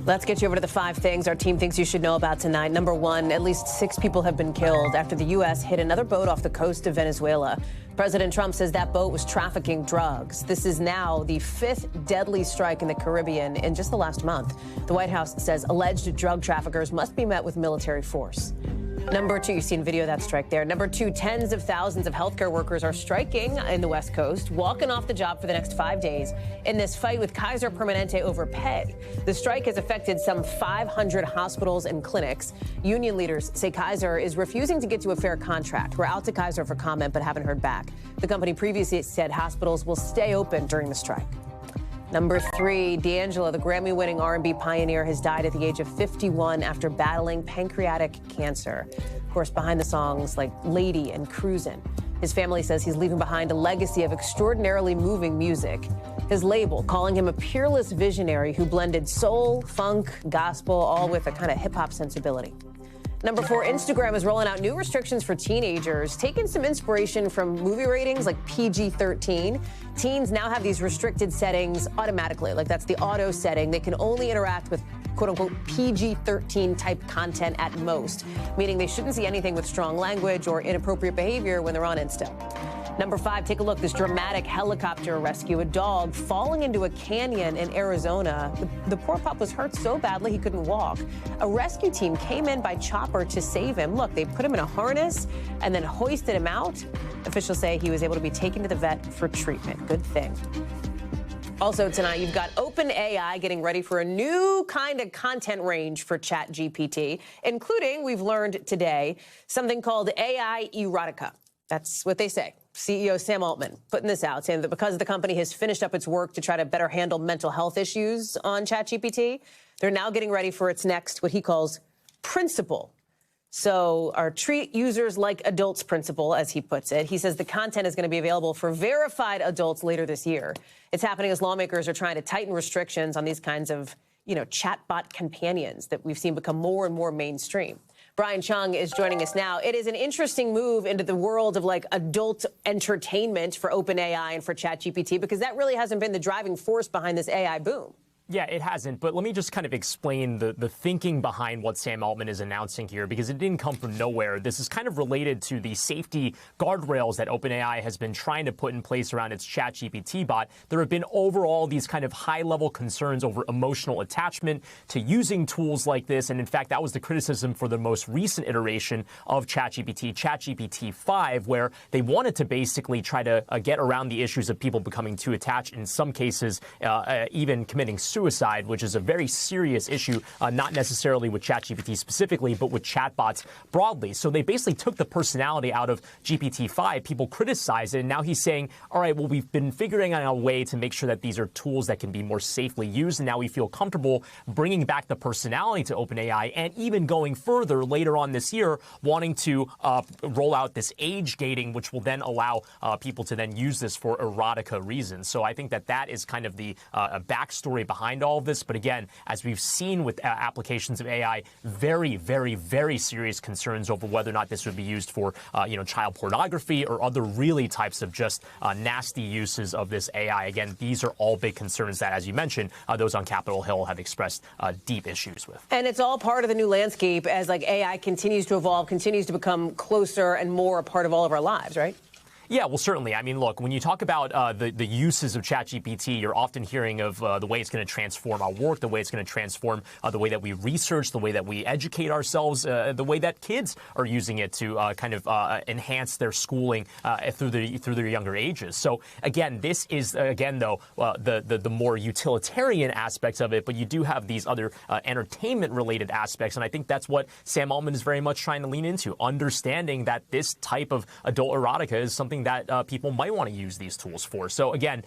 Let's get you over to the 5 things our team thinks you should know about tonight. Number 1, at least 6 people have been killed after the U.S. hit another boat off the coast of Venezuela. President Trump says that boat was trafficking drugs. This is now the 5th deadly strike in the Caribbean in just the last month. The White House says alleged drug traffickers must be met with military force. Number 2, you've seen video of that strike there. Number 2, tens of thousands of healthcare workers are striking in the West Coast, walking off the job for the next 5 days in this fight with Kaiser Permanente over pay. The strike has affected some 500 hospitals and clinics. Union leaders say Kaiser is refusing to get to a fair contract. We're out to Kaiser for comment, but haven't heard back. The company previously said hospitals will stay open during the strike. Number 3, D'Angelo, the Grammy-winning R&B pioneer, has died at the age of 51 after battling pancreatic cancer. Of course, behind the songs like Lady and Cruisin'. His family says he's leaving behind a legacy of extraordinarily moving music. His label calling him a peerless visionary who blended soul, funk, gospel, all with a kind of hip-hop sensibility. Number 4, Instagram is rolling out new restrictions for teenagers, taking some inspiration from movie ratings like PG-13. Teens now have these restricted settings automatically, like that's the auto setting. They can only interact with quote-unquote PG-13 type content at most, meaning they shouldn't see anything with strong language or inappropriate behavior when they're on Insta. Number 5, take a look. This dramatic helicopter rescue. A dog falling into a canyon in Arizona. The poor pup was hurt so badly he couldn't walk. A rescue team came in by chopper to save him. Look, they put him in a harness and then hoisted him out. Officials say he was able to be taken to the vet for treatment. Good thing. Also tonight, you've got OpenAI getting ready for a new kind of content range for ChatGPT, including, we've learned today, something called AI erotica. That's what they say. CEO Sam Altman putting this out, saying that because the company has finished up its work to try to better handle mental health issues on ChatGPT, they're now getting ready for its next, what he calls, principle. So our treat users like adults principle, as he puts it. He says the content is going to be available for verified adults later this year. It's happening as lawmakers are trying to tighten restrictions on these kinds of, chatbot companions that we've seen become more and more mainstream. Brian Chung is joining us now. It is an interesting move into the world of adult entertainment for OpenAI and for ChatGPT, because that really hasn't been the driving force behind this AI boom. Yeah, it hasn't. But let me just kind of explain the thinking behind what Sam Altman is announcing here, because it didn't come from nowhere. This is kind of related to the safety guardrails that OpenAI has been trying to put in place around its ChatGPT bot. There have been overall these kind of high-level concerns over emotional attachment to using tools like this. And in fact, that was the criticism for the most recent iteration of ChatGPT, ChatGPT 5, where they wanted to basically try to get around the issues of people becoming too attached, in some cases even committing suicide, which is a very serious issue, not necessarily with ChatGPT specifically, but with chatbots broadly. So they basically took the personality out of GPT-5. People criticized it, and now he's saying, all right, well, we've been figuring out a way to make sure that these are tools that can be more safely used, and now we feel comfortable bringing back the personality to OpenAI, and even going further later on this year, wanting to roll out this age gating, which will then allow people to then use this for erotica reasons. So I think that is kind of the backstory behind all of this. But again, as we've seen with applications of AI, very, very, very serious concerns over whether or not this would be used for, child pornography or other really types of just nasty uses of this AI. Again, these are all big concerns that, as you mentioned, those on Capitol Hill have expressed deep issues with. And it's all part of the new landscape as AI continues to evolve, continues to become closer and more a part of all of our lives, right? Yeah, well, certainly. I mean, look, when you talk about the uses of ChatGPT, you're often hearing of the way it's going to transform our work, the way it's going to transform the way that we research, the way that we educate ourselves, the way that kids are using it to enhance their schooling through their younger ages. So again, this is the more utilitarian aspects of it, but you do have these other entertainment-related aspects, and I think that's what Sam Altman is very much trying to lean into, understanding that this type of adult erotica is something that people might want to use these tools for. So again,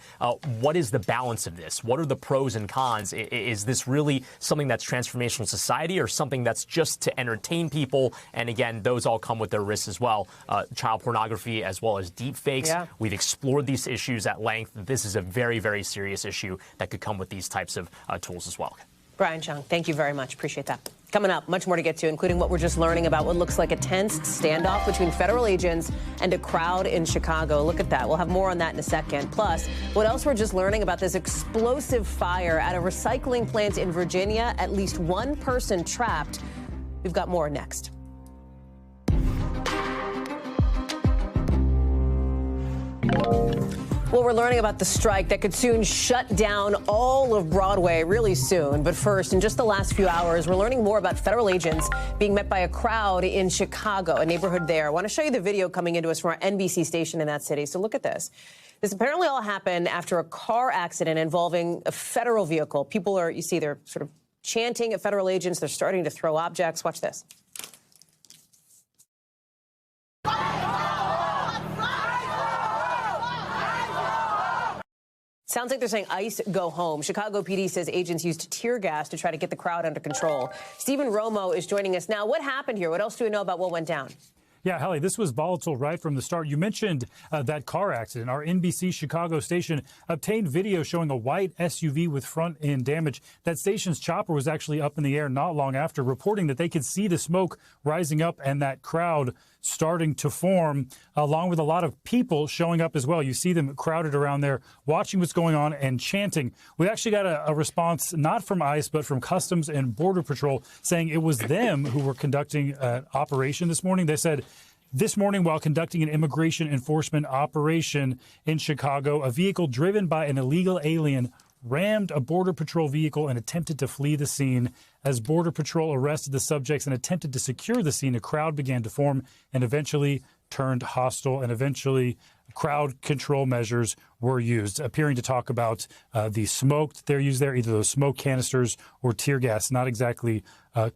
what is the balance of this? What are the pros and cons? Is this really something that's transformational society, or something that's just to entertain people? And again, those all come with their risks as well. Child pornography as well as deep fakes. Yeah. We've explored these issues at length. This is a very, very serious issue that could come with these types of tools as well. Brian Chung, thank you very much. Appreciate that. Coming up, much more to get to, including what we're just learning about what looks like a tense standoff between federal agents and a crowd in Chicago. Look at that. We'll have more on that in a second. Plus, what else we're just learning about this explosive fire at a recycling plant in Virginia. At least one person trapped. We've got more next. Well, we're learning about the strike that could soon shut down all of Broadway really soon. But first, in just the last few hours, we're learning more about federal agents being met by a crowd in Chicago, a neighborhood there. I want to show you the video coming into us from our NBC station in that city. So look at this. This apparently all happened after a car accident involving a federal vehicle. People are, you see, they're sort of chanting at federal agents. They're starting to throw objects. Watch this. Sounds like they're saying ICE, go home. Chicago PD says agents used tear gas to try to get the crowd under control. Stephen Romo is joining us now. What happened here? What else do we know about what went down? Yeah, Hallie, this was volatile right from the start. You mentioned that car accident. Our NBC Chicago station obtained video showing a white SUV with front end damage. That station's chopper was actually up in the air not long after, reporting that they could see the smoke rising up and that crowd starting to form, along with a lot of people showing up as well. You see them crowded around there, watching what's going on and chanting. We actually got a response not from ICE, but from Customs and Border Patrol, saying it was them who were conducting an operation this morning. They said, this morning, while conducting an immigration enforcement operation in Chicago, a vehicle driven by an illegal alien rammed a Border Patrol vehicle and attempted to flee the scene. As Border Patrol arrested the subjects and attempted to secure the scene, a crowd began to form and eventually turned hostile, and eventually crowd control measures were used, appearing to talk about the smoke that they're used there, either those smoke canisters or tear gas. Not exactly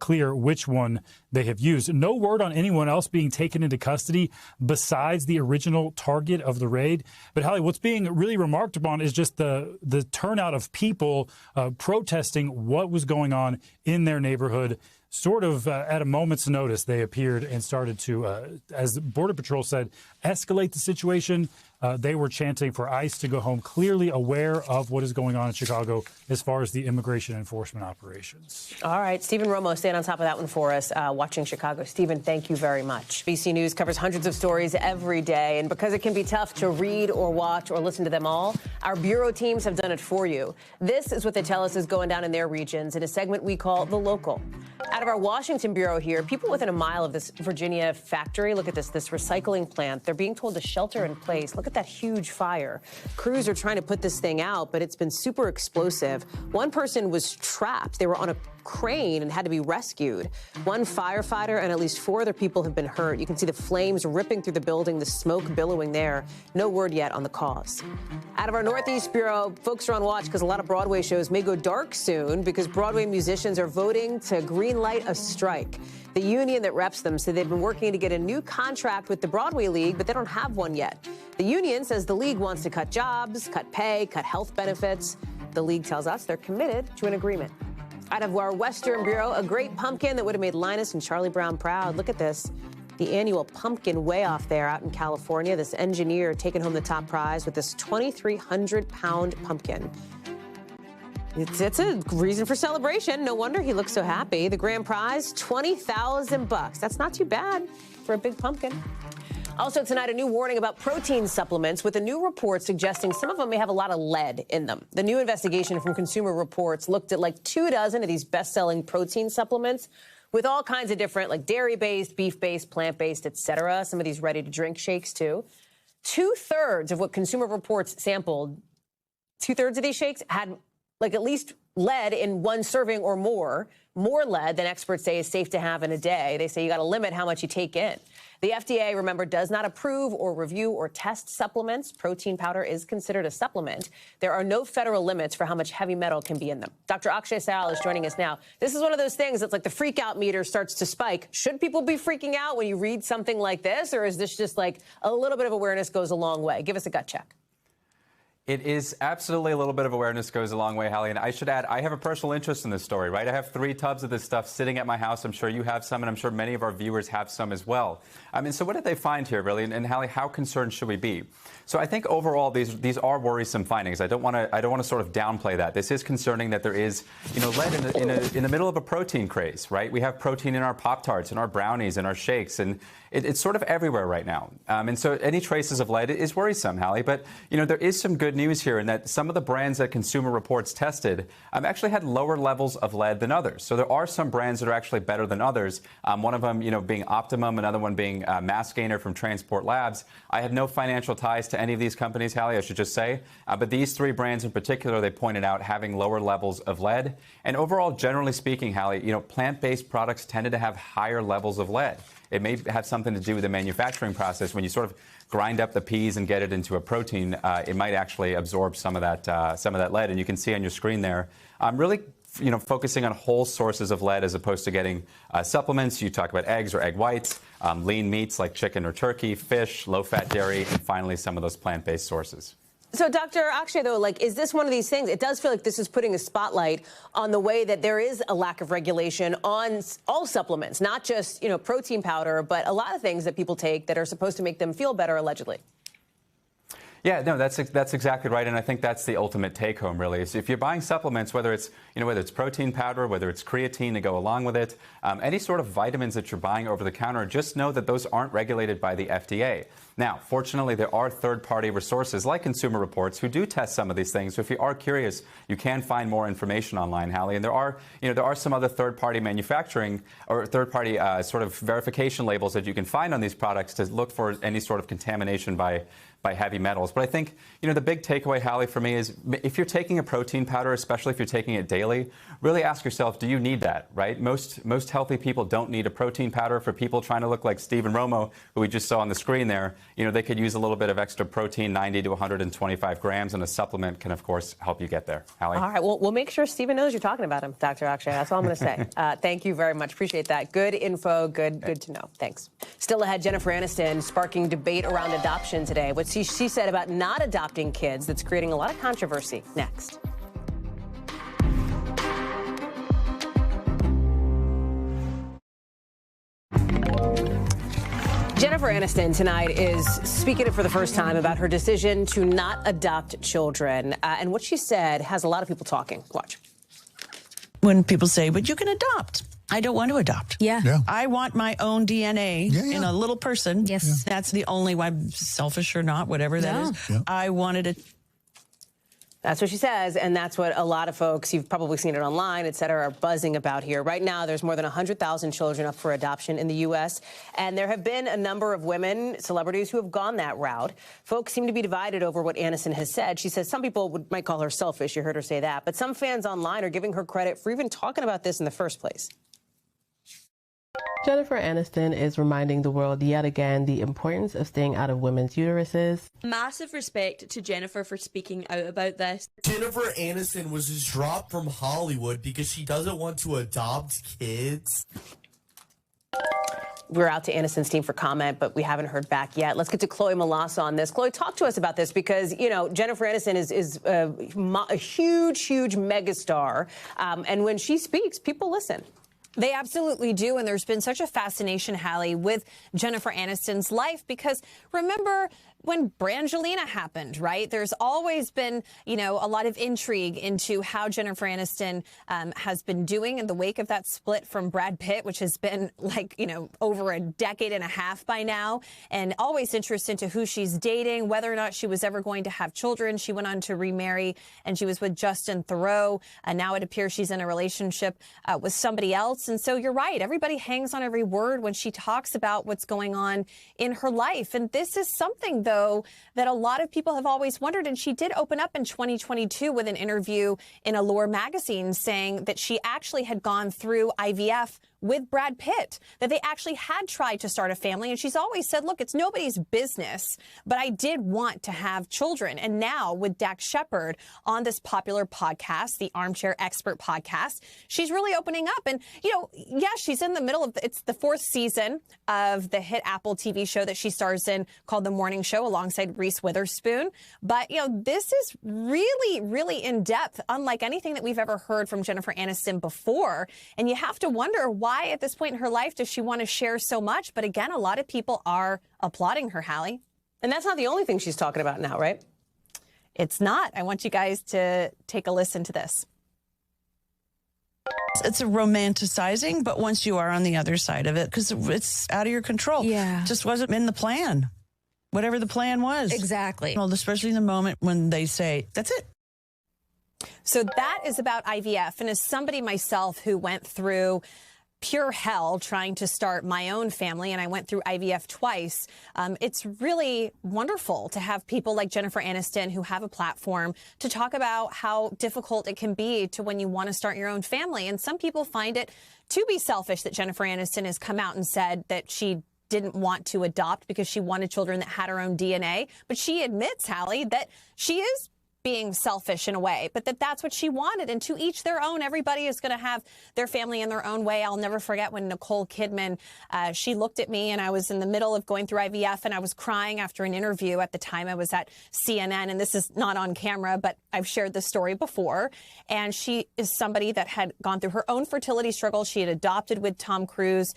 clear which one they have used. No word on anyone else being taken into custody besides the original target of the raid. But Hallie, what's being really remarked upon is just the turnout of people protesting what was going on in their neighborhood. Sort of at a moment's notice, they appeared and started to, as Border Patrol said, escalate the situation. They were chanting for ICE to go home, clearly aware of what is going on in Chicago as far as the immigration enforcement operations. All right. Stephen Romo, staying on top of that one for us, watching Chicago. Stephen, thank you very much. NBC News covers hundreds of stories every day, and because it can be tough to read or watch or listen to them all, our bureau teams have done it for you. This is what they tell us is going down in their regions in a segment we call The Local. Out of our Washington bureau here, people within a mile of this Virginia factory, look at this recycling plant, they're being told to shelter in place. Look at that huge fire. Crews are trying to put this thing out, but it's been super explosive. One person was trapped. They were on a crane and had to be rescued. One firefighter and at least 4 other people have been hurt. You can see the flames ripping through the building, the smoke billowing there. No word yet on the cause. Out of our Northeast bureau, folks are on watch because a lot of Broadway shows may go dark soon because Broadway musicians are voting to greenlight a strike. The union that reps them said they've been working to get a new contract with the Broadway League, but they don't have one yet. The union says the league wants to cut jobs, cut pay, cut health benefits. The league tells us they're committed to an agreement. Out of our Western Bureau, a great pumpkin that would have made Linus and Charlie Brown proud. Look at this. The annual pumpkin way-off there out in California. This engineer taking home the top prize with this 2,300-pound pumpkin. It's a reason for celebration. No wonder he looks so happy. The grand prize, $20,000. That's not too bad for a big pumpkin. Also tonight, a new warning about protein supplements with a new report suggesting some of them may have a lot of lead in them. The new investigation from Consumer Reports looked at like 24 of these best-selling protein supplements with all kinds of different, like dairy-based, beef-based, plant-based, etc. Some of these ready-to-drink shakes, too. 2/3 of what Consumer Reports sampled, 2/3 of these shakes had like at least lead in one serving or more lead than experts say is safe to have in a day. They say you got to limit how much you take in. The FDA, remember, does not approve or review or test supplements. Protein powder is considered a supplement. There are no federal limits for how much heavy metal can be in them. Dr. Akshay Sal is joining us now. This is one of those things that's like the freak out meter starts to spike. Should people be freaking out when you read something like this, or is this just like a little bit of awareness goes a long way? Give us a gut check. It is absolutely a little bit of awareness goes a long way, Hallie. And I should add, I have a personal interest in this story, right? I have 3 tubs of this stuff sitting at my house. I'm sure you have some, and I'm sure many of our viewers have some as well. I mean, so what did they find here, really? And Hallie, how concerned should we be? So I think overall, these are worrisome findings. I don't want to sort of downplay that. This is concerning that there is, lead in the middle of a protein craze, right? We have protein in our Pop-Tarts, in our brownies, in our shakes, and it's sort of everywhere right now. And so any traces of lead is worrisome, Hallie. But, there is some good news here in that some of the brands that Consumer Reports tested actually had lower levels of lead than others. So there are some brands that are actually better than others. One of them, being Optimum, another one being Mass Gainer from Transport Labs. I have no financial ties to any of these companies, Hallie, I should just say. But these 3 brands in particular, they pointed out having lower levels of lead. And overall, generally speaking, Hallie, plant-based products tended to have higher levels of lead. It may have something to do with the manufacturing process. When you sort of grind up the peas and get it into a protein, it might actually absorb some of that lead. And you can see on your screen there, really, focusing on whole sources of lead as opposed to getting supplements. You talk about eggs or egg whites, lean meats like chicken or turkey, fish, low-fat dairy, and finally some of those plant-based sources. So, Dr. Akshay, though, is this one of these things? It does feel like this is putting a spotlight on the way that there is a lack of regulation on all supplements, not just, protein powder, but a lot of things that people take that are supposed to make them feel better, allegedly. Yeah, no, that's exactly right, and I think that's the ultimate take-home, really. So if you're buying supplements, whether it's protein powder, whether it's creatine to go along with it, any sort of vitamins that you're buying over the counter, just know that those aren't regulated by the FDA. Now, fortunately, there are third-party resources like Consumer Reports who do test some of these things. So if you are curious, you can find more information online, Hallie. And there are some other third-party manufacturing or third-party sort of verification labels that you can find on these products to look for any sort of contamination by heavy metals. But I think, the big takeaway, Hallie, for me is if you're taking a protein powder, especially if you're taking it daily, really ask yourself, do you need that, right? Most healthy people don't need a protein powder. For people trying to look like Stephen Romo, who we just saw on the screen there, they could use a little bit of extra protein, 90 to 125 grams, and a supplement can, of course, help you get there. Hallie? All right. Well, we'll make sure Stephen knows you're talking about him, Dr. Akshay. That's all I'm going to say. Thank you very much. Appreciate that. Good info. Good to know. Thanks. Still ahead, Jennifer Aniston sparking debate around adoption today. What she said about not adopting kids that's creating a lot of controversy. Next. Jennifer Aniston tonight is speaking for the first time about her decision to not adopt children. And what she said has a lot of people talking. Watch. When people say, but you can adopt. I don't want to adopt. Yeah. I want my own DNA in a little person. Yes. That's the only one, selfish or not, whatever that is. Yeah. I wanted it. That's what she says, and that's what a lot of folks, you've probably seen it online, et cetera, are buzzing about here. Right now, there's more than 100,000 children up for adoption in the U.S., and there have been a number of women, celebrities, who have gone that route. Folks seem to be divided over what Aniston has said. She says some people might call her selfish, you heard her say that, but some fans online are giving her credit for even talking about this in the first place. Jennifer Aniston is reminding the world yet again the importance of staying out of women's uteruses. Massive respect to Jennifer for speaking out about this. Jennifer Aniston was just dropped from Hollywood because she doesn't want to adopt kids. We're out to Aniston's team for comment, but we haven't heard back yet. Let's get to Chloe Malassa on this. Chloe, talk to us about this because, Jennifer Aniston is a huge megastar. And when she speaks, people listen. They absolutely do. And there's been such a fascination, Hallie, with Jennifer Aniston's life, because remember when Brangelina happened, right? There's always been, a lot of intrigue into how Jennifer Aniston has been doing in the wake of that split from Brad Pitt, which has been over a decade and a half by now, and always interest into who she's dating, whether or not she was ever going to have children. She went on to remarry, and she was with Justin Theroux. And now it appears she's in a relationship with somebody else. And so you're right. Everybody hangs on every word when she talks about what's going on in her life. And this is something, though, that a lot of people have always wondered. And she did open up in 2022 with an interview in Allure magazine saying that she actually had gone through IVF with Brad Pitt, that they actually had tried to start a family. And she's always said, look, it's nobody's business, but I did want to have children. And now with Dax Shepard on this popular podcast, the Armchair Expert podcast, she's really opening up. And, you know, yeah, she's in the middle of, it's the 4th season of the hit Apple TV show that she stars in called The Morning Show alongside Reese Witherspoon. But, you know, this is really, really in depth, unlike anything that we've ever heard from Jennifer Aniston before. And you have to wonder why at this point in her life does she want to share so much? But again, a lot of people are applauding her, Hallie. And that's not the only thing she's talking about now, right? It's not. I want you guys to take a listen to this. It's a romanticizing, but once you are on the other side of it, because it's out of your control. Yeah. It just wasn't in the plan, whatever the plan was. Exactly. Well, especially in the moment when they say, that's it. So that is about IVF. And as somebody myself who went through pure hell trying to start my own family, and I went through IVF twice, it's really wonderful to have people like Jennifer Aniston who have a platform to talk about how difficult it can be to when you want to start your own family. And some people find it to be selfish that Jennifer Aniston has come out and said that she didn't want to adopt because she wanted children that had her own DNA. But she admits, Hallie, that she is being selfish in a way, but that's what she wanted. And to each their own. Everybody is going to have their family in their own way. I'll never forget when Nicole Kidman, she looked at me, and I was in the middle of going through IVF, and I was crying after an interview. At the time, I was at CNN, and this is not on camera, but I've shared this story before. And she is somebody that had gone through her own fertility struggle. She had adopted with Tom Cruise,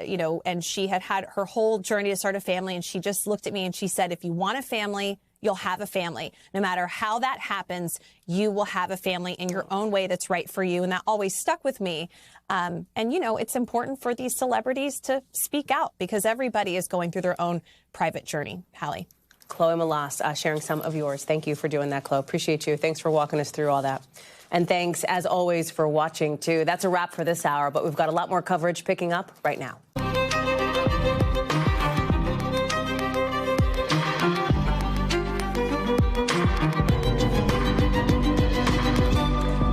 you know, and she had had her whole journey to start a family. And she just looked at me and she said, if you want a family, you'll have a family. No matter how that happens, you will have a family in your own way that's right for you. And that always stuck with me. And, you know, it's important for these celebrities to speak out because everybody is going through their own private journey. Hallie. Chloe Malas, sharing some of yours. Thank you for doing that, Chloe. Appreciate you. Thanks for walking us through all that. And thanks, as always, for watching, too. That's a wrap for this hour, but we've got a lot more coverage picking up right now.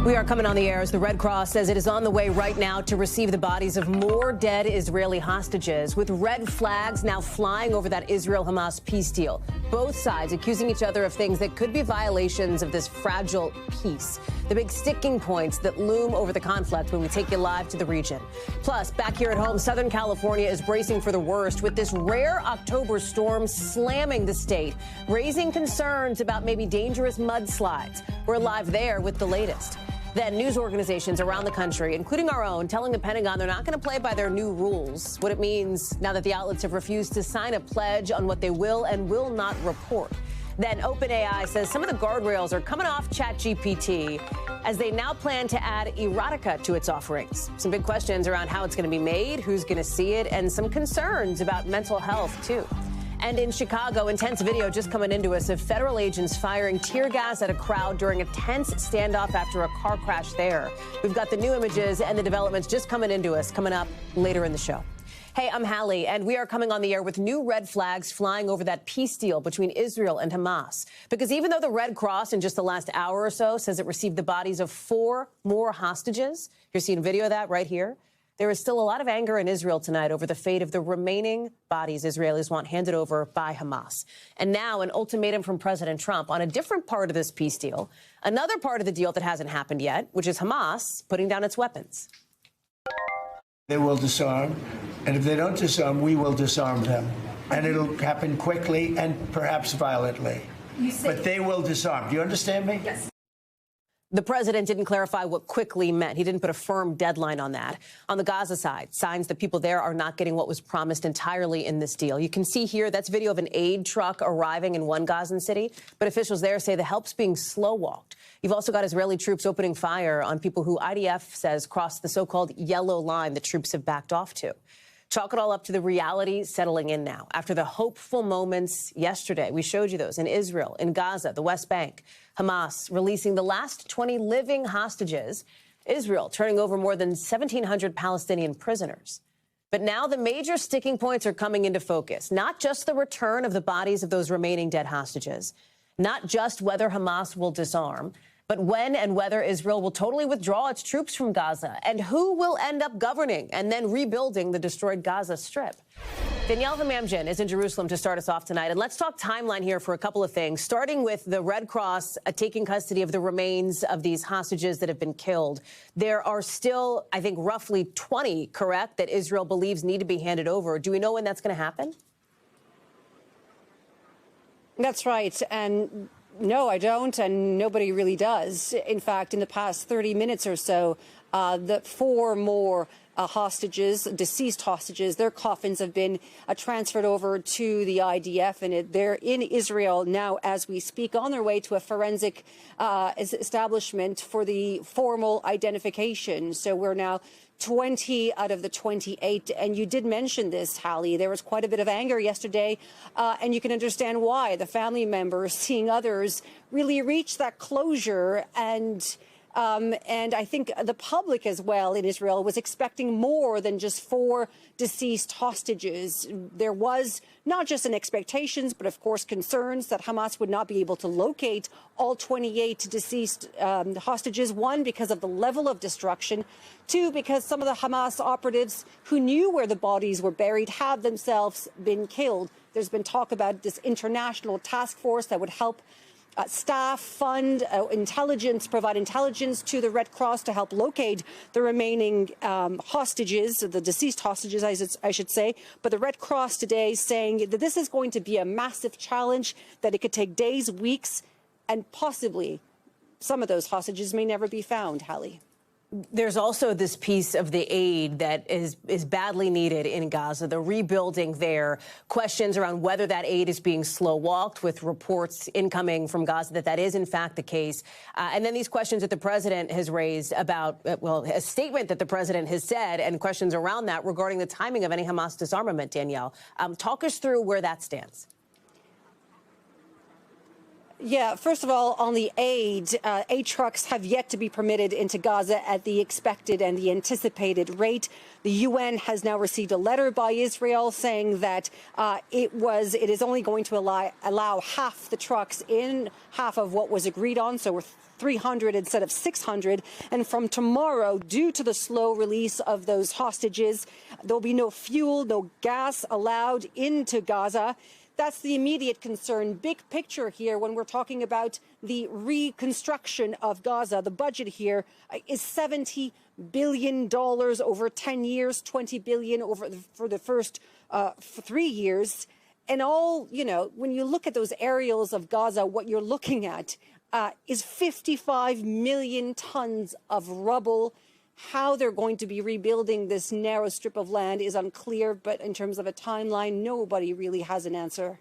We are coming on the air as the Red Cross says it is on the way right now to receive the bodies of more dead Israeli hostages, with red flags now flying over that Israel-Hamas peace deal. Both sides accusing each other of things that could be violations of this fragile peace. The big sticking points that loom over the conflict when we take you live to the region. Plus, back here at home, Southern California is bracing for the worst with this rare October storm slamming the state, raising concerns about maybe dangerous mudslides. We're live there with the latest. Then news organizations around the country, including our own, telling the Pentagon they're not going to play by their new rules, what it means now that the outlets have refused to sign a pledge on what they will and will not report. Then OpenAI says some of the guardrails are coming off ChatGPT as they now plan to add erotica to its offerings. Some big questions around how it's going to be made, who's going to see it, and some concerns about mental health, too. And in Chicago, intense video just coming into us of federal agents firing tear gas at a crowd during a tense standoff after a car crash there. We've got the new images and the developments just coming into us coming up later in the show. Hey, I'm Hallie, and we are coming on the air with new red flags flying over that peace deal between Israel and Hamas. Because even though the Red Cross in just the last hour or so says it received the bodies of 4 more hostages, you're seeing video of that right here. There is still a lot of anger in Israel tonight over the fate of the remaining bodies Israelis want handed over by Hamas. And now an ultimatum from President Trump on a different part of this peace deal, another part of the deal that hasn't happened yet, which is Hamas putting down its weapons. They will disarm, and if they don't disarm, we will disarm them. And it'll happen quickly and perhaps violently. But they will disarm. Do you understand me? Yes. The president didn't clarify what quickly meant. He didn't put a firm deadline on that. On the Gaza side, signs that people there are not getting what was promised entirely in this deal. You can see here, that's video of an aid truck arriving in one Gazan city, but officials there say the help's being slow-walked. You've also got Israeli troops opening fire on people who IDF says crossed the so-called yellow line the troops have backed off to. Chalk it all up to the reality settling in now. After the hopeful moments yesterday, we showed you those in Israel, in Gaza, the West Bank, Hamas releasing the last 20 living hostages, Israel turning over more than 1,700 Palestinian prisoners. But now the major sticking points are coming into focus, not just the return of the bodies of those remaining dead hostages, not just whether Hamas will disarm, But when and whether Israel will totally withdraw its troops from Gaza, and who will end up governing and then rebuilding the destroyed Gaza Strip. Danielle Hamamjian is in Jerusalem to start us off tonight. And let's talk timeline here for a couple of things, starting with the Red Cross taking custody of the remains of these hostages that have been killed. There are still, I think, roughly 20, correct, that Israel believes need to be handed over. Do we know when that's going to happen? That's right. And no, I don't. And nobody really does. In fact, in the past 30 minutes or so, the 4 more hostages, deceased hostages, their coffins have been transferred over to the IDF, and they're in Israel now as we speak, on their way to a forensic establishment for the formal identification. So we're now 20 out of the 28. And you did mention this, Hallie. There was quite a bit of anger yesterday, and you can understand why. The family members seeing others really reach that closure, and I think the public as well in Israel was expecting more than just 4 deceased hostages. There was not just an expectations, but of course concerns that Hamas would not be able to locate all 28 deceased hostages. 1, because of the level of destruction. 2, because some of the Hamas operatives who knew where the bodies were buried have themselves been killed. There's been talk about this international task force that would help staff, fund intelligence, provide intelligence to the Red Cross to help locate the remaining hostages, the deceased hostages, I should say. But the Red Cross today saying that this is going to be a massive challenge, that it could take days, weeks, and possibly some of those hostages may never be found, Hallie. There's also this piece of the aid that is badly needed in Gaza, the rebuilding there. Questions around whether that aid is being slow-walked, with reports incoming from Gaza that is, in fact, the case. And then these questions that the president has raised about, well, a statement that the president has said, and questions around that regarding the timing of any Hamas disarmament, Danielle. Talk us through where that stands. Yeah, first of all, on the aid trucks have yet to be permitted into Gaza at the expected and the anticipated rate. The UN has now received a letter by Israel saying that it is only going to allow half the trucks in, half of what was agreed on. So we're 300 instead of 600. And from tomorrow, due to the slow release of those hostages, there'll be no fuel, no gas allowed into Gaza. That's the immediate concern. Big picture here, when we're talking about the reconstruction of Gaza, the budget here is $70 billion over 10 years, $20 billion for the first 3 years. And all, you know, when you look at those aerials of Gaza, what you're looking at is 55 million tons of rubble. How they're going to be rebuilding this narrow strip of land is unclear, but in terms of a timeline, nobody really has an answer.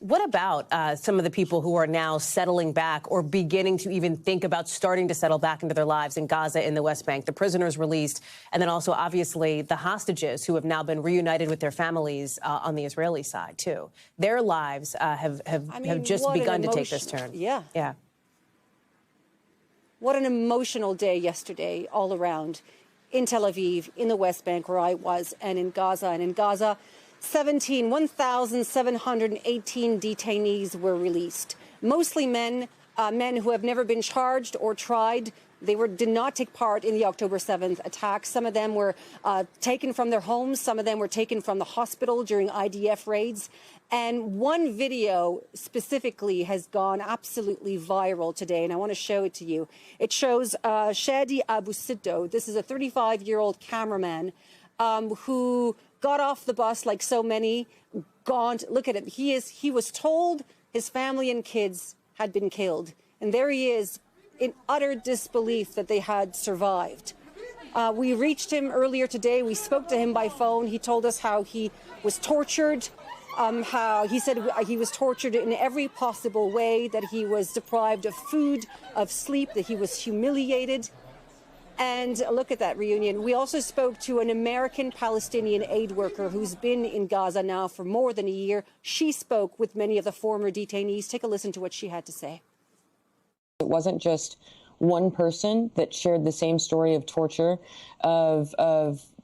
What about some of the people who are now settling back or beginning to even think about starting to settle back into their lives in Gaza, in the West Bank, the prisoners released, and then also, obviously, the hostages who have now been reunited with their families on the Israeli side, too? Their lives have just begun to take this turn. Yeah. Yeah. What an emotional day yesterday all around in Tel Aviv, in the West Bank where I was, and in Gaza. And in Gaza, 1,718 detainees were released, mostly men who have never been charged or tried. They did not take part in the October 7th attack. Some of them were taken from their homes. Some of them were taken from the hospital during IDF raids. And one video specifically has gone absolutely viral today, and I want to show it to you. It shows Shadi Abu Siddo. This is a 35-year-old cameraman who got off the bus like so many, gaunt. Look at him. He was told his family and kids had been killed. And there he is in utter disbelief that they had survived. We reached him earlier today. We spoke to him by phone. He told us how he was tortured, how he said he was tortured in every possible way, that he was deprived of food, of sleep, that he was humiliated. And look at that reunion. We also spoke to an American Palestinian aid worker who's been in Gaza now for more than a year. She spoke with many of the former detainees. Take a listen to what she had to say. It wasn't just one person that shared the same story of torture, of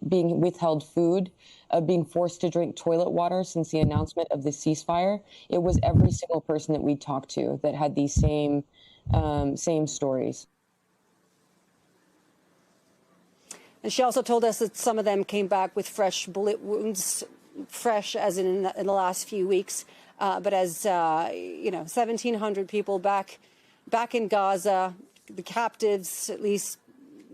being withheld food, of being forced to drink toilet water since the announcement of the ceasefire. It was every single person that we talked to that had these same same stories. And she also told us that some of them came back with fresh bullet wounds, fresh as in the last few weeks. But as, 1,700 people back in Gaza, the captives, at least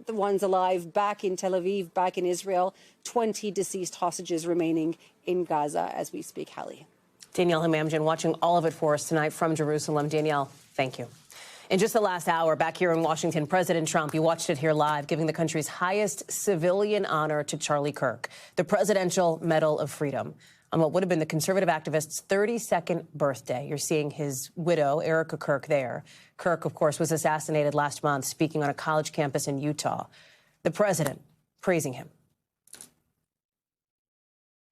the ones alive, back in Tel Aviv, back in Israel, 20 deceased hostages remaining in Gaza as we speak. Hallie. Danielle Hamamjian watching all of it for us tonight from Jerusalem. Danielle, thank you. In just the last hour, back here in Washington, President Trump, you watched it here live, giving the country's highest civilian honor to Charlie Kirk, the Presidential Medal of Freedom, on what would have been the conservative activist's 32nd birthday. You're seeing his widow, Erica Kirk, there. Kirk, of course, was assassinated last month, speaking on a college campus in Utah. The president praising him.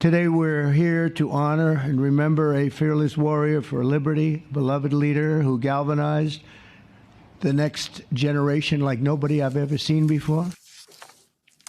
Today we're here to honor and remember a fearless warrior for liberty, beloved leader who galvanized the next generation like nobody I've ever seen before.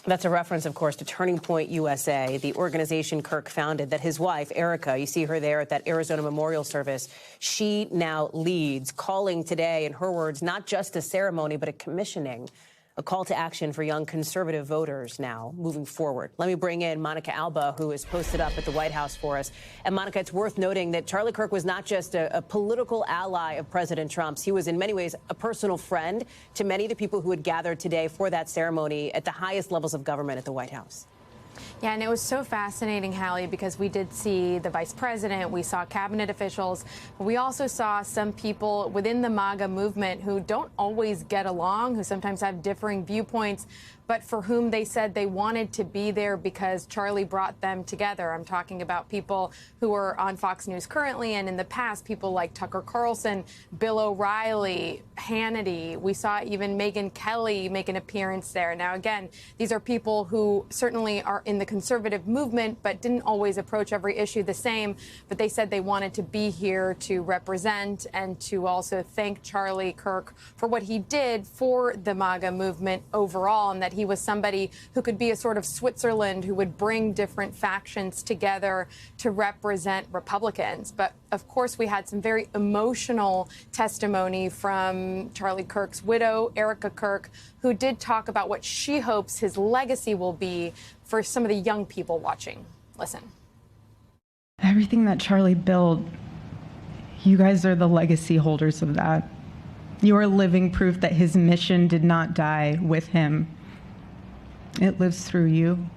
That's a reference, of course, to Turning Point USA, the organization Kirk founded that his wife, Erica, you see her there at that Arizona memorial service, she now leads, calling today, in her words, not just a ceremony, but a commissioning, a call to action for young conservative voters now moving forward. Let me bring in Monica Alba, who is posted up at the White House for us. And Monica, it's worth noting that Charlie Kirk was not just a political ally of President Trump's. He was in many ways a personal friend to many of the people who had gathered today for that ceremony at the highest levels of government at the White House. Yeah, and it was so fascinating, Hallie, because we did see the vice president, we saw cabinet officials, but we also saw some people within the MAGA movement who don't always get along, who sometimes have differing viewpoints, but for whom they said they wanted to be there because Charlie brought them together. I'm talking about people who are on Fox News currently and in the past, people like Tucker Carlson, Bill O'Reilly, Hannity. We saw even Megyn Kelly make an appearance there. Now, again, these are people who certainly are in the conservative movement, but didn't always approach every issue the same. But they said they wanted to be here to represent and to also thank Charlie Kirk for what he did for the MAGA movement overall, and that he was somebody who could be a sort of Switzerland who would bring different factions together to represent Republicans. But of course, we had some very emotional testimony from Charlie Kirk's widow, Erica Kirk, who did talk about what she hopes his legacy will be for some of the young people watching. Listen. Everything that Charlie built, you guys are the legacy holders of that. You are living proof that his mission did not die with him. It lives through you.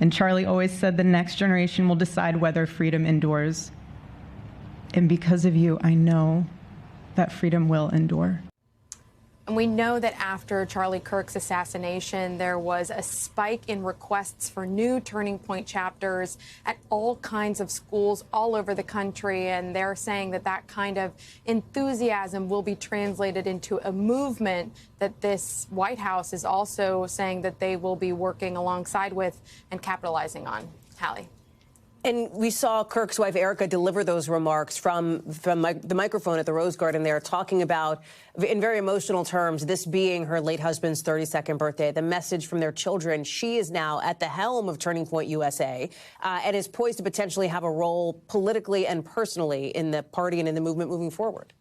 And Charlie always said the next generation will decide whether freedom endures. And because of you, I know that freedom will endure. And we know that after Charlie Kirk's assassination, there was a spike in requests for new Turning Point chapters at all kinds of schools all over the country. And they're saying that that kind of enthusiasm will be translated into a movement that this White House is also saying that they will be working alongside with and capitalizing on. Hallie. And we saw Kirk's wife, Erica, deliver those remarks from the microphone at the Rose Garden there, talking about, in very emotional terms, this being her late husband's 32nd birthday, the message from their children. She is now at the helm of Turning Point USA and is poised to potentially have a role politically and personally in the party and in the movement moving forward.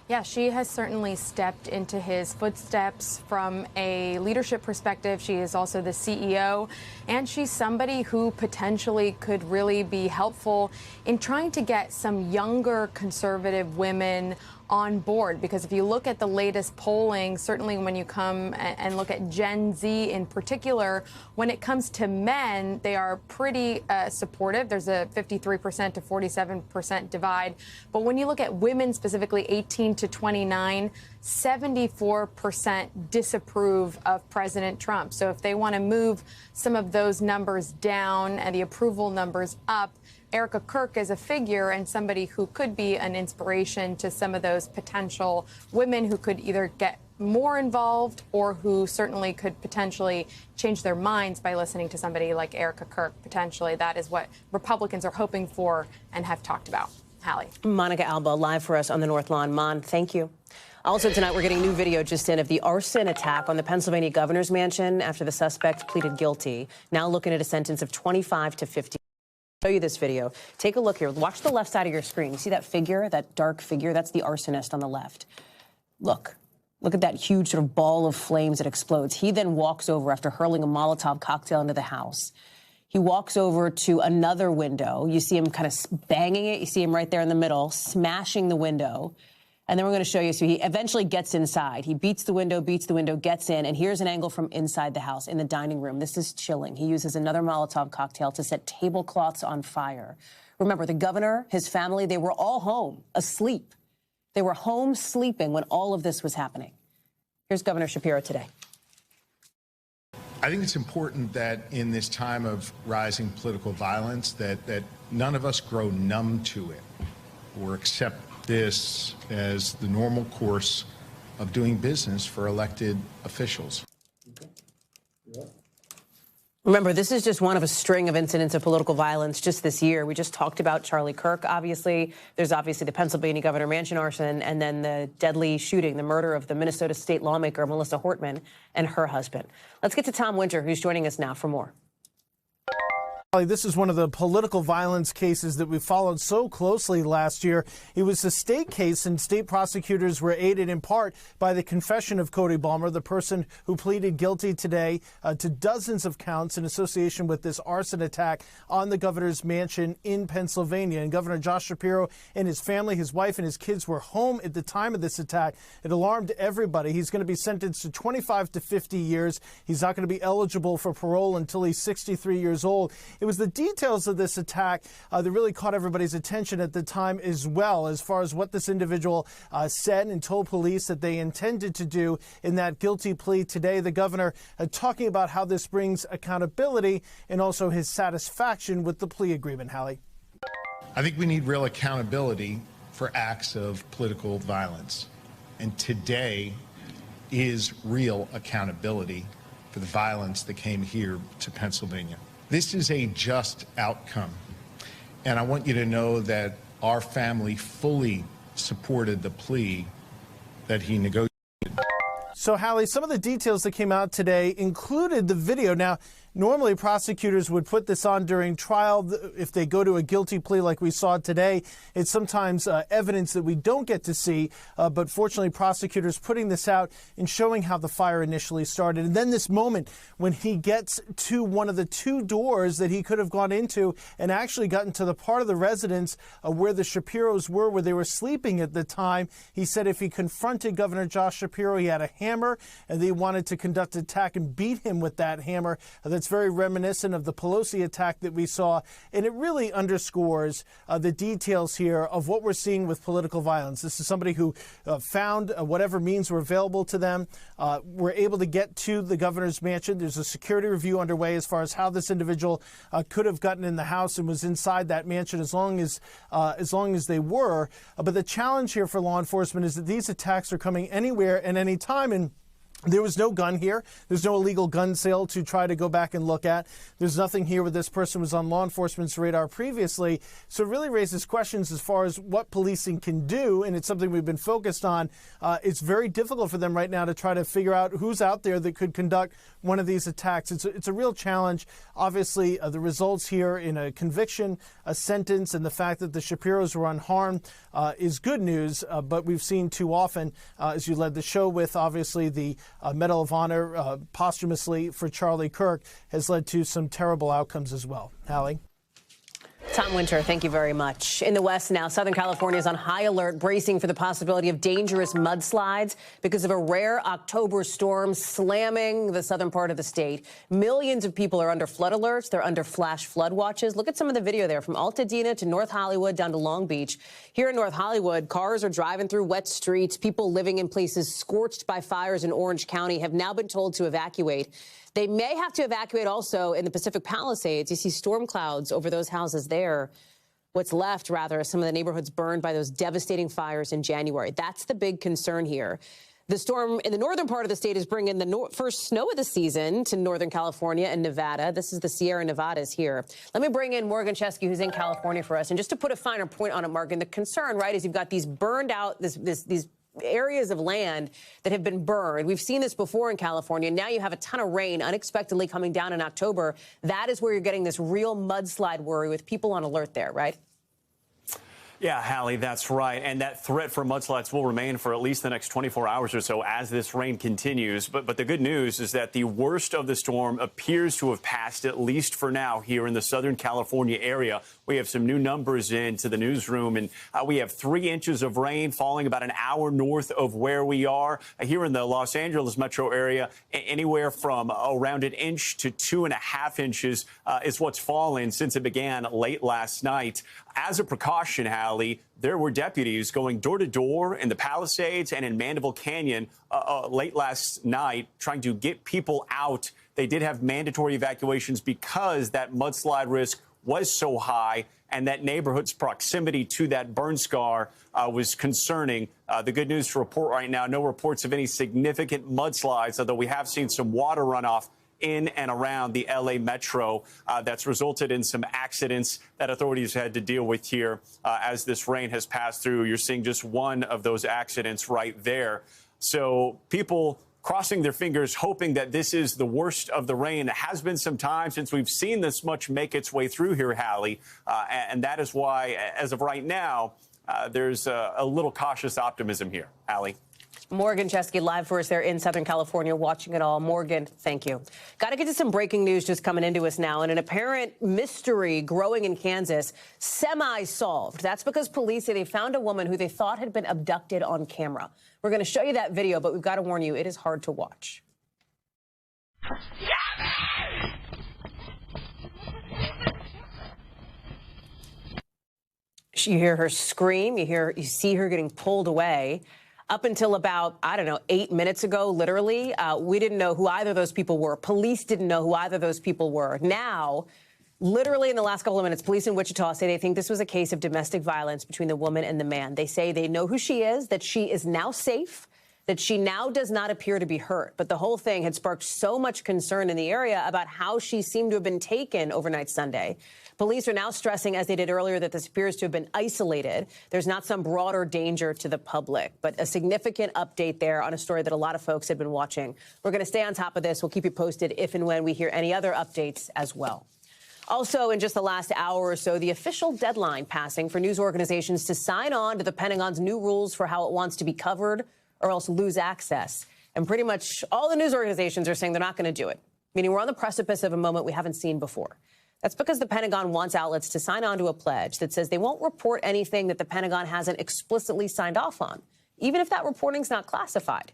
Yeah, she has certainly stepped into his footsteps from a leadership perspective. She is also the CEO, and she's somebody who potentially could really be helpful in trying to get some younger conservative women on board. Because if you look at the latest polling, certainly when you come and look at Gen Z in particular, when it comes to men, they are pretty supportive. There's a 53% to 47% divide. But when you look at women, specifically 18 to 29, 74% disapprove of President Trump. So if they want to move some of those numbers down and the approval numbers up, Erica Kirk is a figure and somebody who could be an inspiration to some of those potential women who could either get more involved or who certainly could potentially change their minds by listening to somebody like Erica Kirk. Potentially, that is what Republicans are hoping for and have talked about. Hallie. Monica Alba live for us on the North Lawn. Mon, thank you. Also tonight, we're getting new video just in of the arson attack on the Pennsylvania governor's mansion after the suspect pleaded guilty. Now looking at a sentence of 25 to 50. Show you this video. Take a look here. Watch the left side of your screen. You see that figure, that dark figure? That's the arsonist on the left. Look at that huge sort of ball of flames that explodes. He then walks over after hurling a Molotov cocktail into the house. He walks over to another window. You see him kind of banging it. You see him right there in the middle, smashing the window. And then we're going to show you. So he eventually gets inside. He beats the window, gets in. And here's an angle from inside the house in the dining room. This is chilling. He uses another Molotov cocktail to set tablecloths on fire. Remember, the governor, his family, they were all home, asleep. They were home sleeping when all of this was happening. Here's Governor Shapiro today. I think it's important that in this time of rising political violence that none of us grow numb to it or accept this as the normal course of doing business for elected officials. Remember, this is just one of a string of incidents of political violence just this year. We just talked about Charlie Kirk, obviously. There's obviously the Pennsylvania Governor Mansion arson, and then the deadly shooting, the murder of the Minnesota state lawmaker Melissa Hortman and her husband. Let's get to Tom Winter, who's joining us now for more. This is one of the political violence cases that we followed so closely last year. It was a state case, and state prosecutors were aided in part by the confession of Cody Balmer, the person who pleaded guilty today to dozens of counts in association with this arson attack on the governor's mansion in Pennsylvania. And Governor Josh Shapiro and his family, his wife and his kids were home at the time of this attack. It alarmed everybody. He's going to be sentenced to 25 to 50 years. He's not going to be eligible for parole until he's 63 years old. It was the details of this attack that really caught everybody's attention at the time as well, as far as what this individual said and told police that they intended to do in that guilty plea today. The governor talking about how this brings accountability and also his satisfaction with the plea agreement. Hallie. I think we need real accountability for acts of political violence. And today is real accountability for the violence that came here to Pennsylvania. This is a just outcome, and I want you to know that our family fully supported the plea that he negotiated. So, Hallie, some of the details that came out today included the video. Now, normally prosecutors would put this on during trial. If they go to a guilty plea like we saw today, it's sometimes evidence that we don't get to see. But fortunately, prosecutors putting this out and showing how the fire initially started. And then this moment when he gets to one of the two doors that he could have gone into and actually gotten to the part of the residence where the Shapiros were, where they were sleeping at the time. He said if he confronted Governor Josh Shapiro, he had a hammer and they wanted to conduct an attack and beat him with that hammer. That's very reminiscent of the Pelosi attack that we saw. And it really underscores the details here of what we're seeing with political violence. This is somebody who found whatever means were available to them, were able to get to the governor's mansion. There's a security review underway as far as how this individual could have gotten in the house and was inside that mansion as long as they were. But the challenge here for law enforcement is that these attacks are coming anywhere and any time. And there was no gun here. There's no illegal gun sale to try to go back and look at. There's nothing here where this person was on law enforcement's radar previously. So it really raises questions as far as what policing can do, and it's something we've been focused on. It's very difficult for them right now to try to figure out who's out there that could conduct one of these attacks. It's a real challenge. Obviously, the results here in a conviction, a sentence, and the fact that the Shapiros were unharmed is good news, but we've seen too often, as you led the show with, obviously, the Medal of Honor posthumously for Charlie Kirk has led to some terrible outcomes as well. Hallie? Tom Winter, thank you very much. In the West now, Southern California is on high alert, bracing for the possibility of dangerous mudslides because of a rare October storm slamming the southern part of the state. Millions of people are under flood alerts. They're under flash flood watches. Look at some of the video there from Altadena to North Hollywood down to Long Beach. Here in North Hollywood, cars are driving through wet streets. People living in places scorched by fires in Orange County have now been told to evacuate. They may have to evacuate also in the Pacific Palisades. You see storm clouds over those houses there. What's left, rather, is some of the neighborhoods burned by those devastating fires in January. That's the big concern here. The storm in the northern part of the state is bringing the first snow of the season to Northern California and Nevada. This is the Sierra Nevadas here. Let me bring in Morgan Chesky, who's in California for us. And just to put a finer point on it, Morgan, the concern, right, is you've got these burned out, these areas of land that have been burned. We've seen this before in California. Now you have a ton of rain unexpectedly coming down in October. That is where you're getting this real mudslide worry with people on alert there, right? Yeah, Hallie, that's right. And that threat for mudslides will remain for at least the next 24 hours or so as this rain continues. But the good news is that the worst of the storm appears to have passed, at least for now, here in the Southern California area. We have some new numbers into the newsroom, and we have 3 inches of rain falling about an hour north of where we are. Here in the Los Angeles metro area, anywhere from around 1 inch to 2.5 inches is what's fallen since it began late last night. As a precaution, Hallie, there were deputies going door to door in the Palisades and in Mandeville Canyon late last night trying to get people out. They did have mandatory evacuations because that mudslide risk was so high and that neighborhood's proximity to that burn scar was concerning. The good news to report right now, no reports of any significant mudslides, although we have seen some water runoff in and around the L.A. metro that's resulted in some accidents that authorities had to deal with here as this rain has passed through. You're seeing just one of those accidents right there. So people crossing their fingers, hoping that this is the worst of the rain. It has been some time since we've seen this much make its way through here, Hallie, and that is why, as of right now, there's a little cautious optimism here. Hallie. Morgan Chesky live for us there in Southern California, watching it all. Morgan, thank you. Got to get to some breaking news just coming into us now. And an apparent mystery growing in Kansas, semi-solved. That's because police say they found a woman who they thought had been abducted on camera. We're going to show you that video, but we've got to warn you, it is hard to watch. You hear her scream, you see her getting pulled away. Up until about, 8 minutes ago, literally, we didn't know who either of those people were. Police didn't know who either of those people were. Now, literally in the last couple of minutes, police in Wichita say they think this was a case of domestic violence between the woman and the man. They say they know who she is, that she is now safe, that she now does not appear to be hurt. But the whole thing had sparked so much concern in the area about how she seemed to have been taken overnight Sunday. Police are now stressing, as they did earlier, that this appears to have been isolated. There's not some broader danger to the public, but a significant update there on a story that a lot of folks had been watching. We're going to stay on top of this. We'll keep you posted if and when we hear any other updates as well. Also, in just the last hour or so, the official deadline passing for news organizations to sign on to the Pentagon's new rules for how it wants to be covered or else lose access. And pretty much all the news organizations are saying they're not going to do it, meaning we're on the precipice of a moment we haven't seen before. That's because the Pentagon wants outlets to sign on to a pledge that says they won't report anything that the Pentagon hasn't explicitly signed off on, even if that reporting's not classified.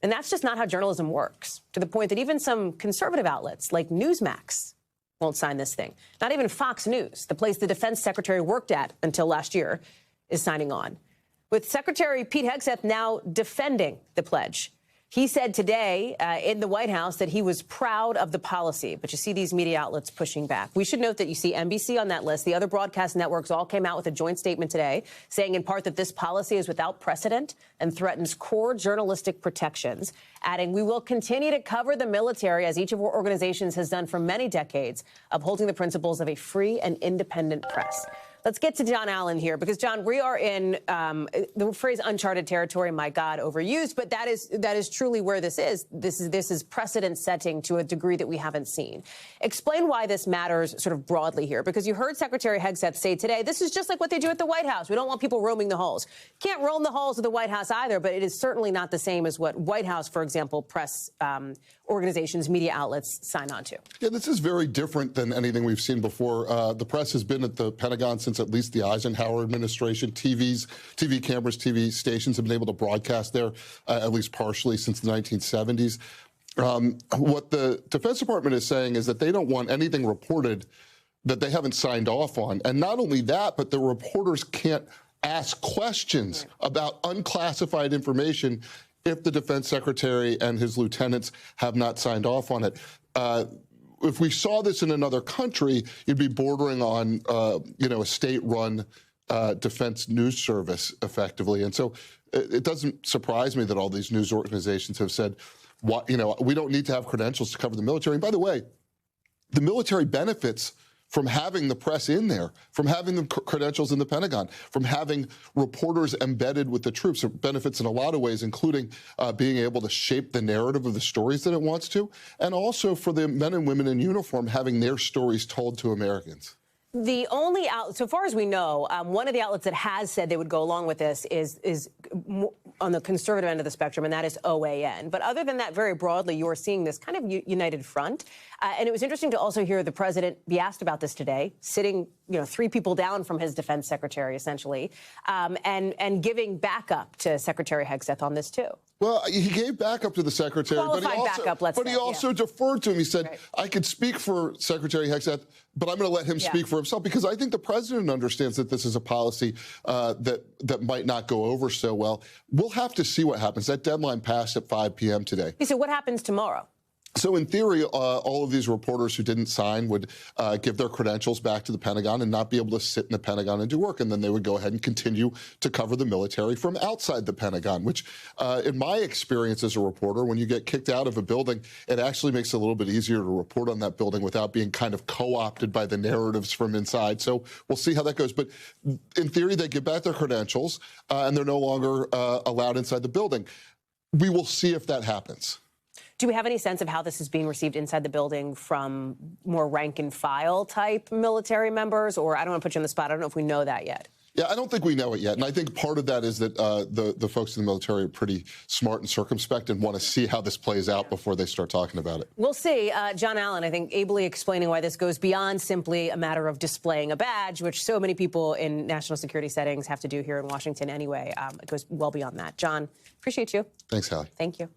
And that's just not how journalism works, to the point that even some conservative outlets like Newsmax won't sign this thing. Not even Fox News, the place the defense secretary worked at until last year, is signing on. With Secretary Pete Hegseth now defending the pledge. He said today in the White House that he was proud of the policy, but you see these media outlets pushing back. We should note that you see NBC on that list. The other broadcast networks all came out with a joint statement today saying in part that this policy is without precedent and threatens core journalistic protections, adding, "We will continue to cover the military as each of our organizations has done for many decades, upholding the principles of a free and independent press." Let's get to John Allen here, because, John, we are in the phrase uncharted territory, my God, overused, but that is truly where this is. This is precedent setting to a degree that we haven't seen. Explain why this matters sort of broadly here, because you heard Secretary Hegseth say today, this is just like what they do at the White House. We don't want people roaming the halls. Can't roam the halls of the White House either, but it is certainly not the same as what White House, for example, press organizations, media outlets sign on to. Yeah, this is very different than anything we've seen before. The press has been at the Pentagon since at least the Eisenhower administration. TV cameras, TV stations have been able to broadcast there, at least partially, since the 1970s. What the Defense Department is saying is that they don't want anything reported that they haven't signed off on. And not only that, but the reporters can't ask questions about unclassified information if the defense secretary and his lieutenants have not signed off on it. If we saw this in another country, you'd be bordering on, a state-run defense news service, effectively. And so it doesn't surprise me that all these news organizations have said, we don't need to have credentials to cover the military. And by the way, the military benefits from having the press in there, from having the credentials in the Pentagon, from having reporters embedded with the troops. It benefits in a lot of ways, including being able to shape the narrative of the stories that it wants to, and also for the men and women in uniform having their stories told to Americans. The only so far as we know, one of the outlets that has said they would go along with this is on the conservative end of the spectrum, and that is OAN. But other than that, very broadly, you are seeing this kind of united front. And it was interesting to also hear the president be asked about this today, sitting, 3 people down from his defense secretary, essentially, and giving backup to Secretary Hegseth on this, too. Well, he gave backup to the secretary, but he also deferred to him. He said, I could speak for Secretary Hegseth, but I'm going to let him speak for himself, because I think the president understands that this is a policy that might not go over so well. We'll have to see what happens. That deadline passed at 5 p.m. today. So what happens tomorrow? So in theory, all of these reporters who didn't sign would give their credentials back to the Pentagon and not be able to sit in the Pentagon and do work. And then they would go ahead and continue to cover the military from outside the Pentagon, which in my experience as a reporter, when you get kicked out of a building, it actually makes it a little bit easier to report on that building without being kind of co-opted by the narratives from inside. So we'll see how that goes. But in theory, they give back their credentials and they're no longer allowed inside the building. We will see if that happens. Do we have any sense of how this is being received inside the building from more rank-and-file type military members? Or I don't want to put you on the spot. I don't know if we know that yet. Yeah, I don't think we know it yet. And I think part of that is that the folks in the military are pretty smart and circumspect and want to see how this plays out before they start talking about it. We'll see. John Allen, I think, ably explaining why this goes beyond simply a matter of displaying a badge, which so many people in national security settings have to do here in Washington anyway. It goes well beyond that. John, appreciate you. Thanks, Hallie. Thank you.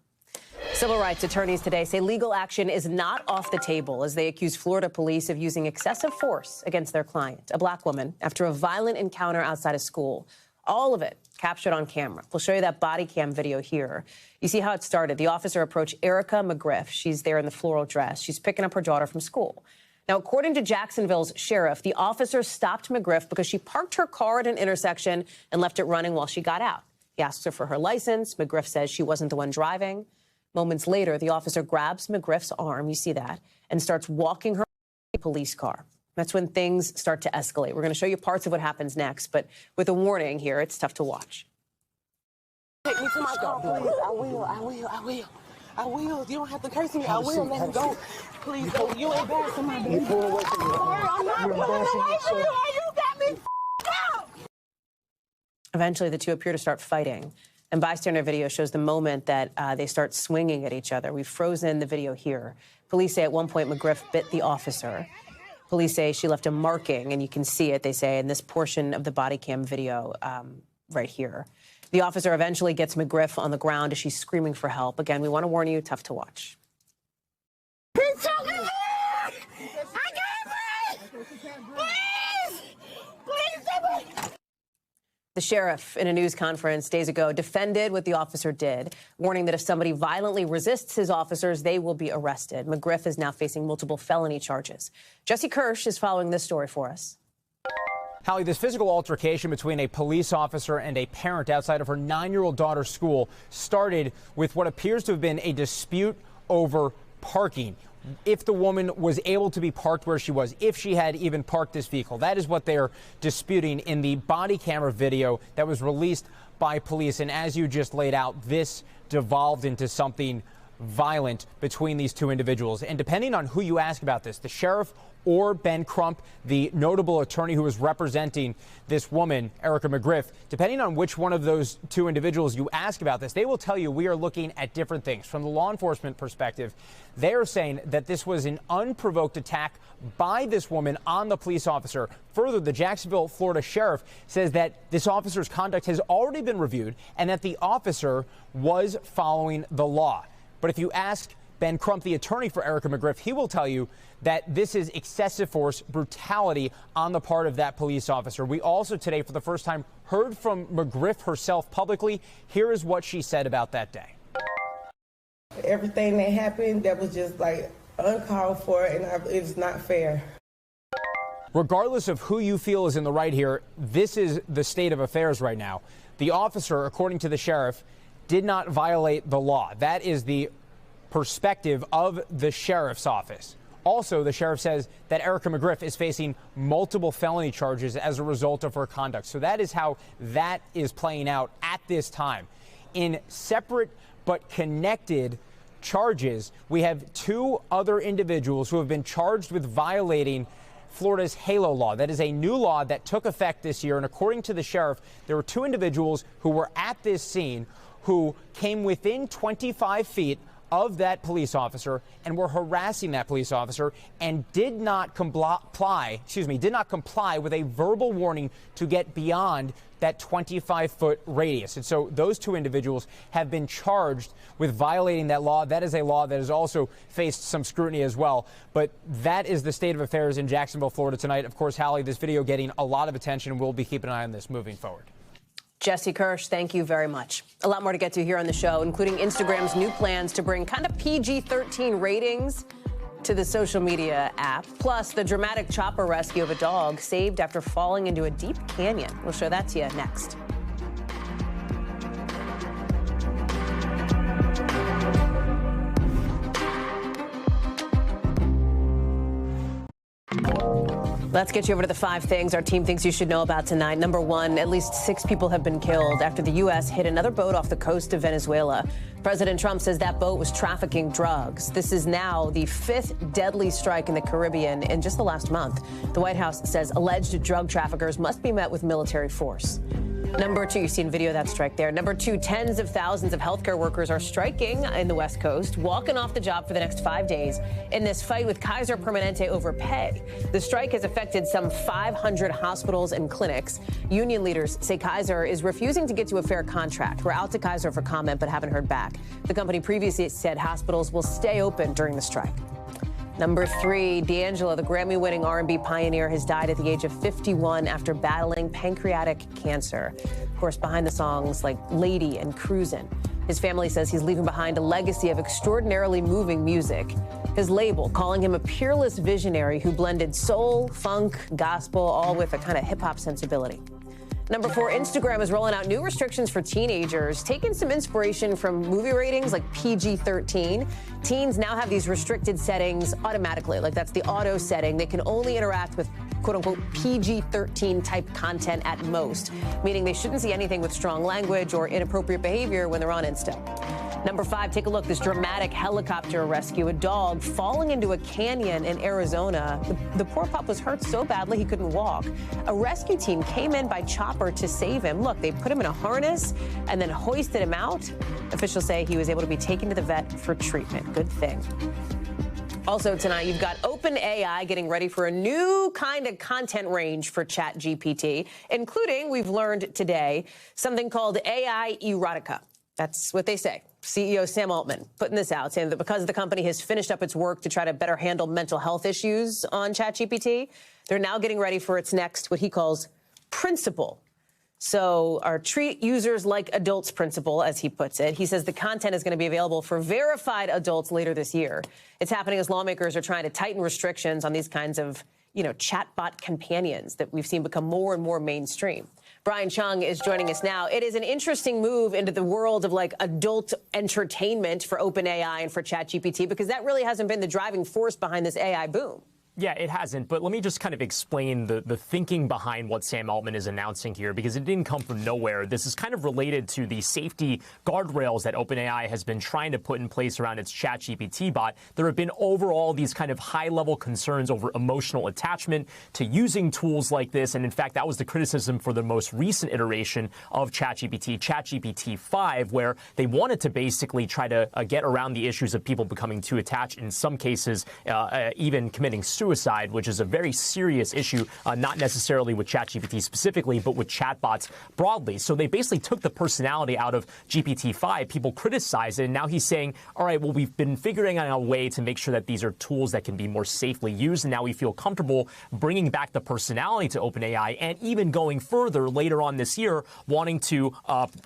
Civil rights attorneys today say legal action is not off the table as they accuse Florida police of using excessive force against their client, a black woman, after a violent encounter outside of school. All of it captured on camera. We'll show you that body cam video here. You see how it started. The officer approached Erica McGriff. She's there in the floral dress. She's picking up her daughter from school. Now, according to Jacksonville's sheriff, the officer stopped McGriff because she parked her car at an intersection and left it running while she got out. He asked her for her license. McGriff says she wasn't the one driving. Moments later, the officer grabs McGriff's arm, you see that, and starts walking her to a police car. That's when things start to escalate. We're going to show you parts of what happens next, but with a warning here, it's tough to watch. Take me to my car, please. I will. You don't have to curse me. I will. Let me go. Please go. You embarrassing my baby. I'm not pulling away from you. You got me up. Eventually, the two appear to start fighting. And bystander video shows the moment that they start swinging at each other. We've frozen the video here. Police say at one point McGriff bit the officer. Police say she left a marking, and you can see it, they say, in this portion of the body cam video right here. The officer eventually gets McGriff on the ground as she's screaming for help. Again, we want to warn you, tough to watch. He's choking me! I can't breathe! Please! Please, somebody! The sheriff, in a news conference days ago, defended what the officer did, warning that if somebody violently resists his officers, they will be arrested. McGriff is now facing multiple felony charges. Jesse Kirsch is following this story for us. Hallie, this physical altercation between a police officer and a parent outside of her 9-year-old daughter's school started with what appears to have been a dispute over parking. If the woman was able to be parked where she was, if she had even parked this vehicle. That is what they're disputing in the body camera video that was released by police. And as you just laid out, this devolved into something violent between these two individuals. And depending on who you ask about this, the sheriff or Ben Crump, the notable attorney who was representing this woman, Erica McGriff, depending on which one of those two individuals you ask about this, they will tell you we are looking at different things. From the law enforcement perspective, they are saying that this was an unprovoked attack by this woman on the police officer. Further, the Jacksonville, Florida sheriff says that this officer's conduct has already been reviewed and that the officer was following the law. But if you ask Ben Crump, the attorney for Erica McGriff, he will tell you that this is excessive force, brutality on the part of that police officer. We also today, for the first time, heard from McGriff herself publicly. Here is what she said about that day. Everything that happened, that was just like uncalled for, and it's not fair. Regardless of who you feel is in the right here, this is the state of affairs right now. The officer, according to the sheriff, did not violate the law. That is the perspective of the sheriff's office. Also, the sheriff says that Erica McGriff is facing multiple felony charges as a result of her conduct. So that is how that is playing out at this time. In separate but connected charges, we have two other individuals who have been charged with violating Florida's HALO law. That is a new law that took effect this year. And according to the sheriff, there were 2 individuals who were at this scene who came within 25 feet of that police officer and were harassing that police officer and did not comply with a verbal warning to get beyond that 25-foot radius. And so those 2 individuals have been charged with violating that law. That is a law that has also faced some scrutiny as well. But that is the state of affairs in Jacksonville, Florida tonight. Of course, Hallie, this video getting a lot of attention. We'll be keeping an eye on this moving forward. Jesse Kirsch, thank you very much. A lot more to get to here on the show, including Instagram's new plans to bring kind of PG-13 ratings to the social media app, plus the dramatic chopper rescue of a dog saved after falling into a deep canyon. We'll show that to you next. Let's get you over to the 5 things our team thinks you should know about tonight. Number 1, at least 6 people have been killed after the U.S. hit another boat off the coast of Venezuela. President Trump says that boat was trafficking drugs. This is now the 5th deadly strike in the Caribbean in just the last month. The White House says alleged drug traffickers must be met with military force. Number 2, you've seen video of that strike there. Number 2, tens of thousands of healthcare workers are striking in the West Coast, walking off the job for the next 5 days in this fight with Kaiser Permanente over pay. The strike has affected some 500 hospitals and clinics. Union leaders say Kaiser is refusing to get to a fair contract. We're out to Kaiser for comment, but haven't heard back. The company previously said hospitals will stay open during the strike. Number 3, D'Angelo, the Grammy-winning R&B pioneer, has died at the age of 51 after battling pancreatic cancer. Of course, behind the songs like Lady and Cruisin'. His family says he's leaving behind a legacy of extraordinarily moving music. His label calling him a peerless visionary who blended soul, funk, gospel, all with a kind of hip-hop sensibility. Number 4, Instagram is rolling out new restrictions for teenagers, taking some inspiration from movie ratings like PG-13. Teens now have these restricted settings automatically, like that's the auto setting. They can only interact with quote-unquote PG-13 type content at most, meaning they shouldn't see anything with strong language or inappropriate behavior when they're on Insta. Number 5, take a look. This dramatic helicopter rescue, a dog falling into a canyon in Arizona. The poor pup was hurt so badly he couldn't walk. A rescue team came in by chopper to save him. Look, they put him in a harness and then hoisted him out. Officials say he was able to be taken to the vet for treatment. Good thing. Also tonight, you've got OpenAI getting ready for a new kind of content range for ChatGPT, including, we've learned today, something called AI erotica. That's what they say. CEO Sam Altman putting this out, saying that because the company has finished up its work to try to better handle mental health issues on ChatGPT, they're now getting ready for its next, what he calls, principle. So our treat users like adults principle, as he puts it. He says the content is going to be available for verified adults later this year. It's happening as lawmakers are trying to tighten restrictions on these kinds of, chatbot companions that we've seen become more and more mainstream. Brian Chung is joining us now. It is an interesting move into the world of adult entertainment for OpenAI and for ChatGPT, because that really hasn't been the driving force behind this AI boom. Yeah, it hasn't. But let me just kind of explain the thinking behind what Sam Altman is announcing here, because it didn't come from nowhere. This is kind of related to the safety guardrails that OpenAI has been trying to put in place around its ChatGPT bot. There have been overall these kind of high-level concerns over emotional attachment to using tools like this. And in fact, that was the criticism for the most recent iteration of ChatGPT, ChatGPT 5, where they wanted to basically try to get around the issues of people becoming too attached, in some cases even committing suicide, which is a very serious issue, not necessarily with ChatGPT specifically, but with chatbots broadly. So they basically took the personality out of GPT-5. People criticized it, and now he's saying, all right, well, we've been figuring out a way to make sure that these are tools that can be more safely used, and now we feel comfortable bringing back the personality to OpenAI, and even going further later on this year, wanting to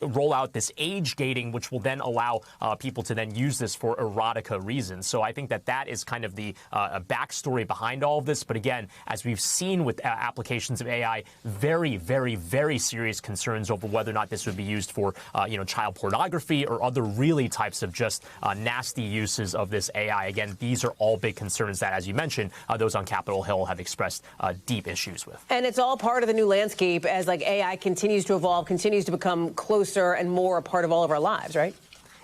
roll out this age gating, which will then allow people to then use this for erotica reasons. So I think that is kind of the backstory behind all of this. But again, as we've seen with applications of AI, very, very, very serious concerns over whether or not this would be used for, child pornography or other really types of just nasty uses of this AI. Again, these are all big concerns that, as you mentioned, those on Capitol Hill have expressed deep issues with. And it's all part of the new landscape as AI continues to evolve, continues to become closer and more a part of all of our lives, right?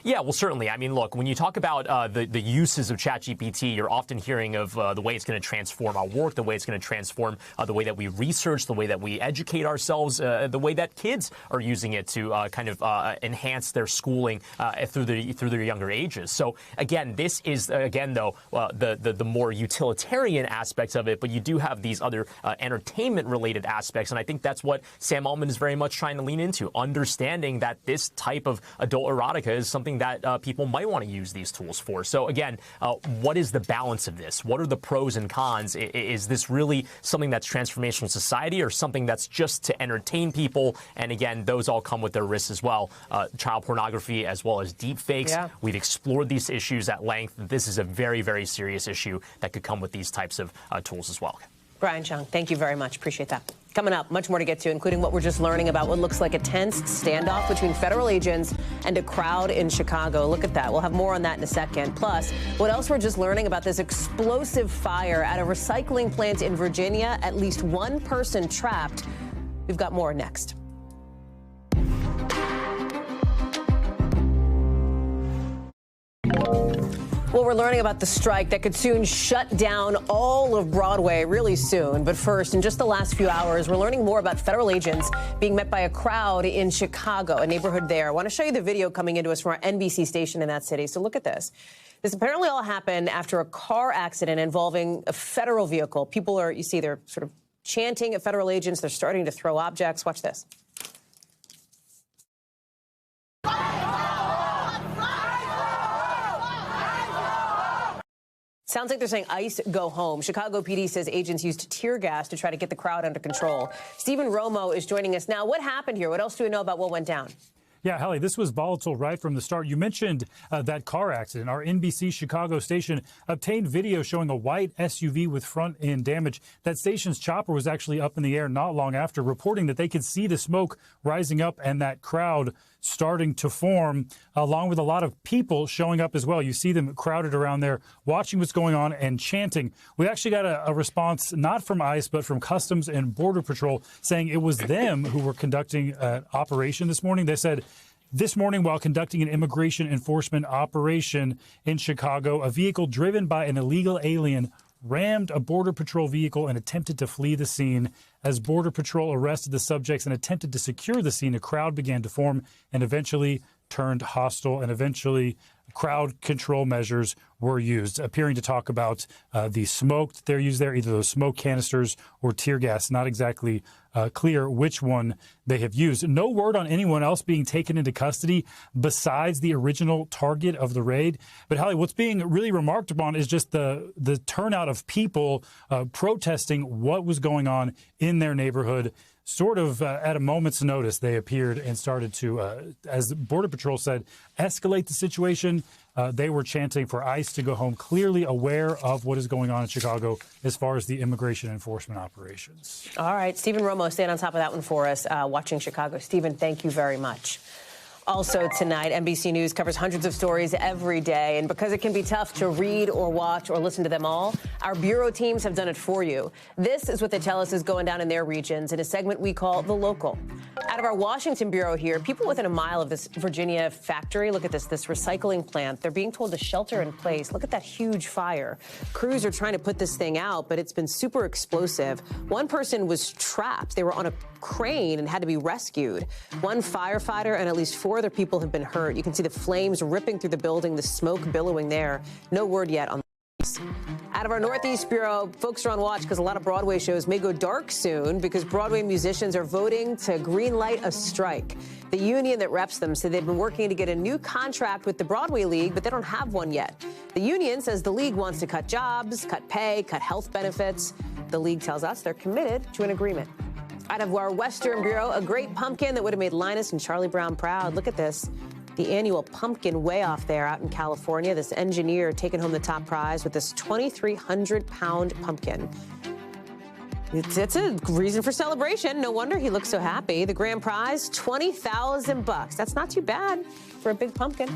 Yeah, well, certainly. I mean, look, when you talk about the uses of ChatGPT, you're often hearing of the way it's going to transform our work, the way it's going to transform the way that we research, the way that we educate ourselves, the way that kids are using it to kind of enhance their schooling through their younger ages. So again, this is though the more utilitarian aspects of it, but you do have these other entertainment-related aspects, and I think that's what Sam Altman is very much trying to lean into, understanding that this type of adult erotica is something that people might want to use these tools for. So again, what is the balance of this? What are the pros and cons? Is this really something that's transformational in society, or something that's just to entertain people? And again, those all come with their risks as well. Child pornography as well as deep fakes. Yeah. We've explored these issues at length. This is a very, very serious issue that could come with these types of tools as well. Brian Chung, thank you very much. Appreciate that. Coming up, much more to get to, including what we're just learning about what looks like a tense standoff between federal agents and a crowd in Chicago. Look at that. We'll have more on that in a second. Plus, what else we're just learning about this explosive fire at a recycling plant in Virginia. At least one person trapped. We've got more next. Well, we're learning about the strike that could soon shut down all of Broadway really soon. But first, in just the last few hours, we're learning more about federal agents being met by a crowd in Chicago, a neighborhood there. I want to show you the video coming into us from our NBC station in that city. So look at this. This apparently all happened after a car accident involving a federal vehicle. People are, you see, they're sort of chanting at federal agents. They're starting to throw objects. Watch this. Sounds like they're saying, ICE, go home. Chicago PD says agents used tear gas to try to get the crowd under control. Stephen Romo is joining us now. What happened here? What else do we know about what went down? Yeah, Hallie, this was volatile right from the start. You mentioned that car accident. Our NBC Chicago station obtained video showing a white SUV with front end damage. That station's chopper was actually up in the air not long after, reporting that they could see the smoke rising up and that crowd starting to form, along with a lot of people showing up as well. You see them crowded around there, watching what's going on and chanting. We actually got a response not from ICE, but from Customs and Border Patrol, saying it was them who were conducting an operation this morning. They said, this morning, while conducting an immigration enforcement operation in Chicago, a vehicle driven by an illegal alien rammed a Border Patrol vehicle and attempted to flee the scene. As Border Patrol arrested the subjects and attempted to secure the scene, a crowd began to form and eventually turned hostile, and eventually crowd control measures were used, appearing to talk about the smoke that they're used there, either those smoke canisters or tear gas. Not exactly clear which one they have used. No word on anyone else being taken into custody besides the original target of the raid. But Hallie, what's being really remarked upon is just the turnout of people protesting what was going on in their neighborhood. Sort of at a moment's notice, they appeared and started to, as the Border Patrol said, escalate the situation. They were chanting for ICE to go home, clearly aware of what is going on in Chicago as far as the immigration enforcement operations. All right. Stephen Romo, staying on top of that one for us, watching Chicago. Stephen, thank you very much. Also tonight, NBC News covers hundreds of stories every day, and because it can be tough to read or watch or listen to them all, our bureau teams have done it for you. This is what they tell us is going down in their regions in a segment we call The Local. Out of our Washington bureau here, people within a mile of this Virginia factory, look at this recycling plant, they're being told to shelter in place. Look at that huge fire. Crews are trying to put this thing out, but it's been super explosive. One person was trapped. They were on a crane and had to be rescued. One firefighter and at least 4 other people have been hurt. You can see the flames ripping through the building, the smoke billowing there. No word yet on this. Out of our Northeast Bureau, folks are on watch because a lot of Broadway shows may go dark soon because Broadway musicians are voting to greenlight a strike. The union that reps them said they've been working to get a new contract with the Broadway League, but they don't have one yet. The union says the league wants to cut jobs, cut pay, cut health benefits. The league tells us they're committed to an agreement. Out of our Western Bureau, a great pumpkin that would have made Linus and Charlie Brown proud. Look at this. The annual pumpkin way off there out in California. This engineer taking home the top prize with this 2,300-pound pumpkin. It's a reason for celebration. No wonder he looks so happy. The grand prize, $20,000. That's not too bad for a big pumpkin.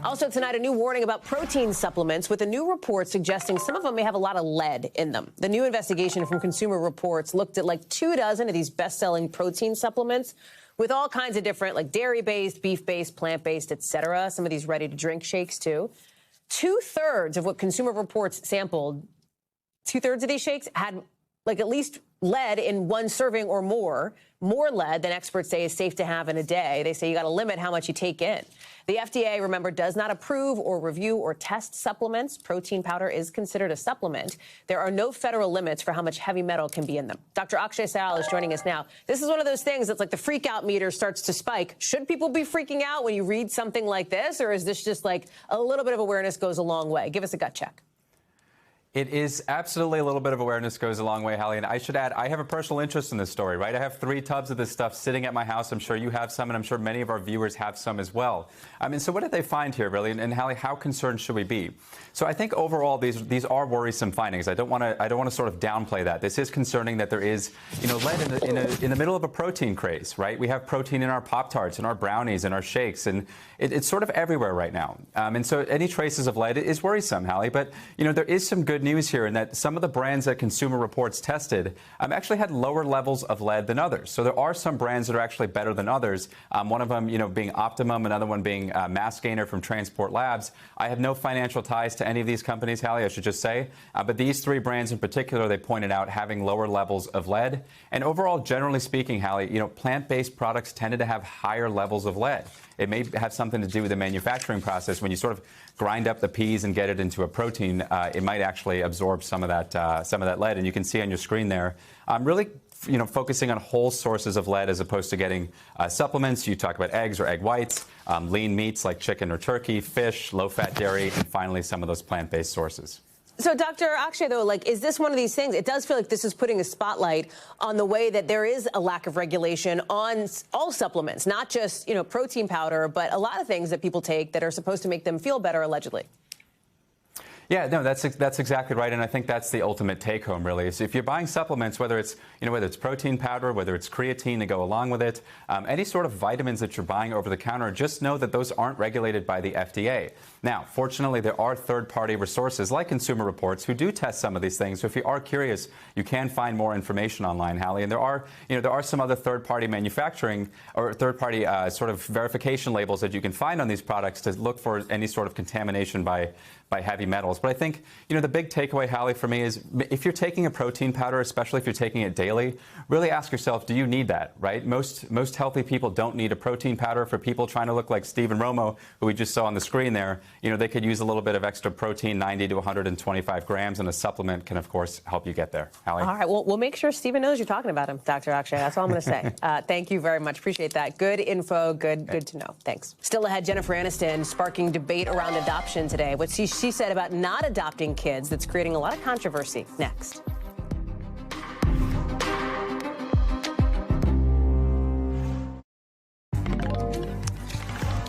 Also tonight, a new warning about protein supplements with a new report suggesting some of them may have a lot of lead in them. The new investigation from Consumer Reports looked at like 24 of these best-selling protein supplements with all kinds of different, like dairy-based, beef-based, plant-based, etc. Some of these ready-to-drink shakes, too. 2/3 of what Consumer Reports sampled, 2/3 of these shakes had like at least lead in one serving or more lead than experts say is safe to have in a day. They say you got to limit how much you take in. The FDA, remember, does not approve or review or test supplements. Protein powder is considered a supplement. There are no federal limits for how much heavy metal can be in them. Dr. Akshay Sayal is joining us now. This is one of those things that's like the freak out meter starts to spike. Should people be freaking out when you read something like this, or is this just like a little bit of awareness goes a long way? Give us a gut check. It is absolutely a little bit of awareness goes a long way, Hallie. And I should add, I have a personal interest in this story, right? I have 3 tubs of this stuff sitting at my house. I'm sure you have some, and I'm sure many of our viewers have some as well. I mean, so what did they find here, really? And Hallie, how concerned should we be? So I think overall, these are worrisome findings. I don't want to sort of downplay that. This is concerning that there is, lead in the middle of a protein craze, right? We have protein in our Pop-Tarts, in our brownies, in our shakes, and it's sort of everywhere right now. And so any traces of lead is worrisome, Hallie. But, there is some good news here in that some of the brands that Consumer Reports tested actually had lower levels of lead than others. So there are some brands that are actually better than others. One of them, being Optimum, another one being Mass Gainer from Transport Labs. I have no financial ties to any of these companies, Hallie, I should just say. But these 3 brands in particular, they pointed out having lower levels of lead. And overall, generally speaking, Hallie, plant-based products tended to have higher levels of lead. It may have something to do with the manufacturing process. When you sort of grind up the peas and get it into a protein, it might actually absorb some of that lead. And you can see on your screen there, really, focusing on whole sources of lead as opposed to getting supplements. You talk about eggs or egg whites, lean meats like chicken or turkey, fish, low-fat dairy, and finally some of those plant-based sources. So, Dr. Akshay, though, is this one of these things? It does feel like this is putting a spotlight on the way that there is a lack of regulation on all supplements, not just, protein powder, but a lot of things that people take that are supposed to make them feel better, allegedly. Yeah, no, that's exactly right, and I think that's the ultimate take-home, really. Is if you're buying supplements, whether it's protein powder, whether it's creatine to go along with it, any sort of vitamins that you're buying over the counter, just know that those aren't regulated by the FDA. Now, fortunately, there are third-party resources like Consumer Reports who do test some of these things. So if you are curious, you can find more information online, Hallie. And there are some other third-party manufacturing or third-party sort of verification labels that you can find on these products to look for any sort of contamination by heavy metals. But I think, the big takeaway, Hallie, for me is if you're taking a protein powder, especially if you're taking it daily, really ask yourself, do you need that, right? Most healthy people don't need a protein powder. For people trying to look like Stephen Romo, who we just saw on the screen there, they could use a little bit of extra protein, 90 to 125 grams, and a supplement can, of course, help you get there. Hallie? All right. Well, we'll make sure Stephen knows you're talking about him, Dr. Akshay. That's all I'm going to say. Thank you very much. Appreciate that. Good info. Good to know. Thanks. Still ahead, Jennifer Aniston sparking debate around adoption today. What she said about not adopting kids that's creating a lot of controversy. Next.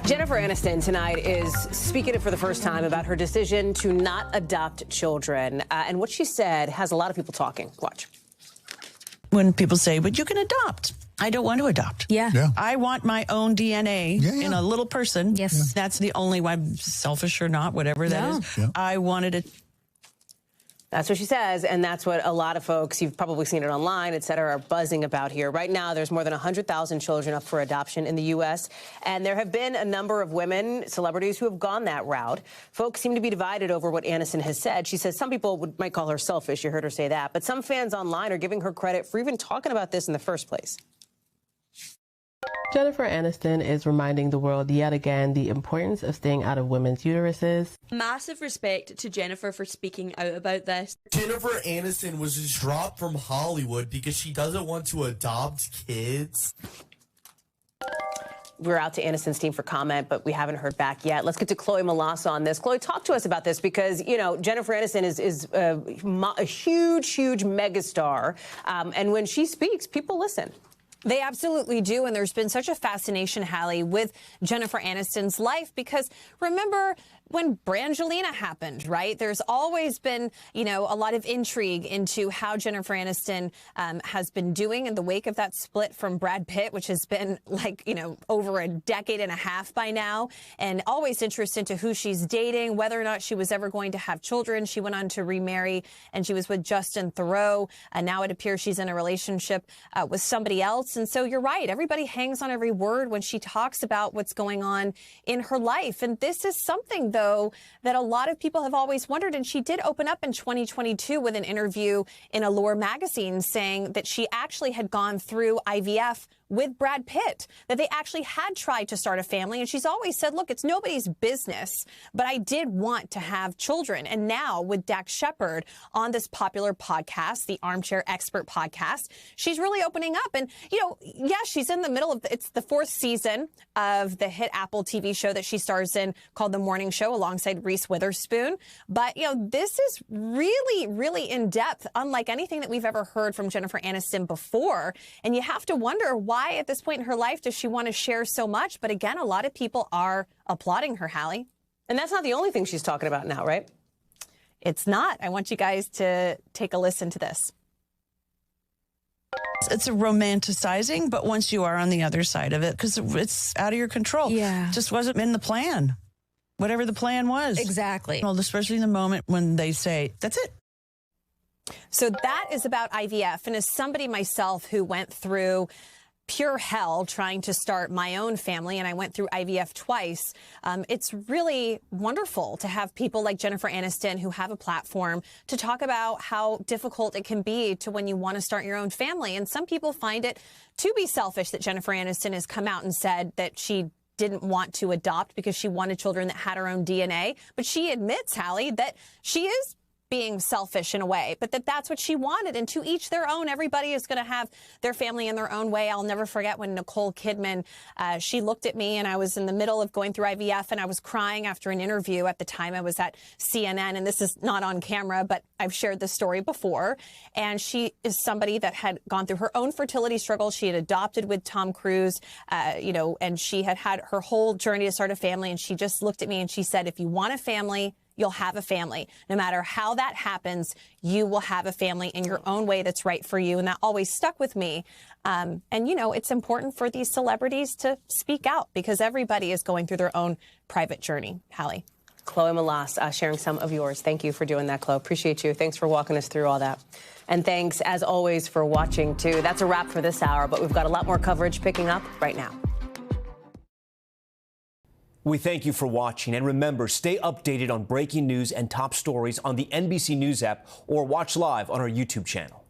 Jennifer Aniston tonight is speaking for the first time about her decision to not adopt children. And what she said has a lot of people talking. Watch. When people say, but you can adopt. I don't want to adopt. Yeah. I want my own DNA in a little person. Yes. Yeah. That's the only way, selfish or not, whatever that is. Yeah. I wanted it. That's what she says, and that's what a lot of folks, you've probably seen it online, et cetera, are buzzing about here. Right now, there's more than 100,000 children up for adoption in the U.S., and there have been a number of women, celebrities, who have gone that route. Folks seem to be divided over what Aniston has said. She says some people might call her selfish. You heard her say that. But some fans online are giving her credit for even talking about this in the first place. Jennifer Aniston is reminding the world yet again the importance of staying out of women's uteruses. Massive respect to Jennifer for speaking out about this. Jennifer Aniston was just dropped from Hollywood because she doesn't want to adopt kids. We're out to Aniston's team for comment, but we haven't heard back yet. Let's get to Chloe Malassa on this. Chloe, talk to us about this because, Jennifer Aniston is a huge, huge megastar. And when she speaks, people listen. They absolutely do, and there's been such a fascination, Hallie, with Jennifer Aniston's life because, remember, when Brangelina happened, right? There's always been, a lot of intrigue into how Jennifer Aniston has been doing in the wake of that split from Brad Pitt, which has been over a decade and a half by now, and always interest into who she's dating, whether or not she was ever going to have children. She went on to remarry, and she was with Justin Theroux, and now it appears she's in a relationship with somebody else. And so you're right. Everybody hangs on every word when she talks about what's going on in her life. And this is something, though, that a lot of people have always wondered. And she did open up in 2022 with an interview in Allure magazine saying that she actually had gone through IVF with Brad Pitt, that they actually had tried to start a family. And she's always said, look, it's nobody's business, but I did want to have children. And now with Dax Shepard on this popular podcast, the Armchair Expert podcast, she's really opening up. And, she's in the middle of, it's the 4th season of the hit Apple TV show that she stars in called The Morning Show alongside Reese Witherspoon. But, this is really, really in depth, unlike anything that we've ever heard from Jennifer Aniston before. And you have to wonder why at this point in her life does she want to share so much? But again, a lot of people are applauding her, Hallie. And that's not the only thing she's talking about now, right? It's not. I want you guys to take a listen to this. It's a romanticizing, but once you are on the other side of it, because it's out of your control. Yeah. It just wasn't in the plan. Whatever the plan was. Exactly. Well, especially in the moment when they say, that's it. So that is about IVF. And as somebody myself who went through pure hell trying to start my own family, and I went through IVF twice, it's really wonderful to have people like Jennifer Aniston who have a platform to talk about how difficult it can be to when you want to start your own family. And some people find it to be selfish that Jennifer Aniston has come out and said that she didn't want to adopt because she wanted children that had her own DNA. But she admits, Hallie, that she is being selfish in a way, but that's what she wanted. And to each their own. Everybody is going to have their family in their own way. I'll never forget when Nicole Kidman, she looked at me, and I was in the middle of going through IVF, and I was crying after an interview. At the time, I was at CNN, and this is not on camera, but I've shared this story before. And she is somebody that had gone through her own fertility struggle. She had adopted with Tom Cruise, and she had had her whole journey to start a family. And she just looked at me and she said, if you want a family, you'll have a family. No matter how that happens, you will have a family in your own way that's right for you. And that always stuck with me. And, it's important for these celebrities to speak out because everybody is going through their own private journey. Hallie. Chloe Malas, sharing some of yours. Thank you for doing that, Chloe. Appreciate you. Thanks for walking us through all that. And thanks, as always, for watching, too. That's a wrap for this hour, but we've got a lot more coverage picking up right now. We thank you for watching, and remember, stay updated on breaking news and top stories on the NBC News app or watch live on our YouTube channel.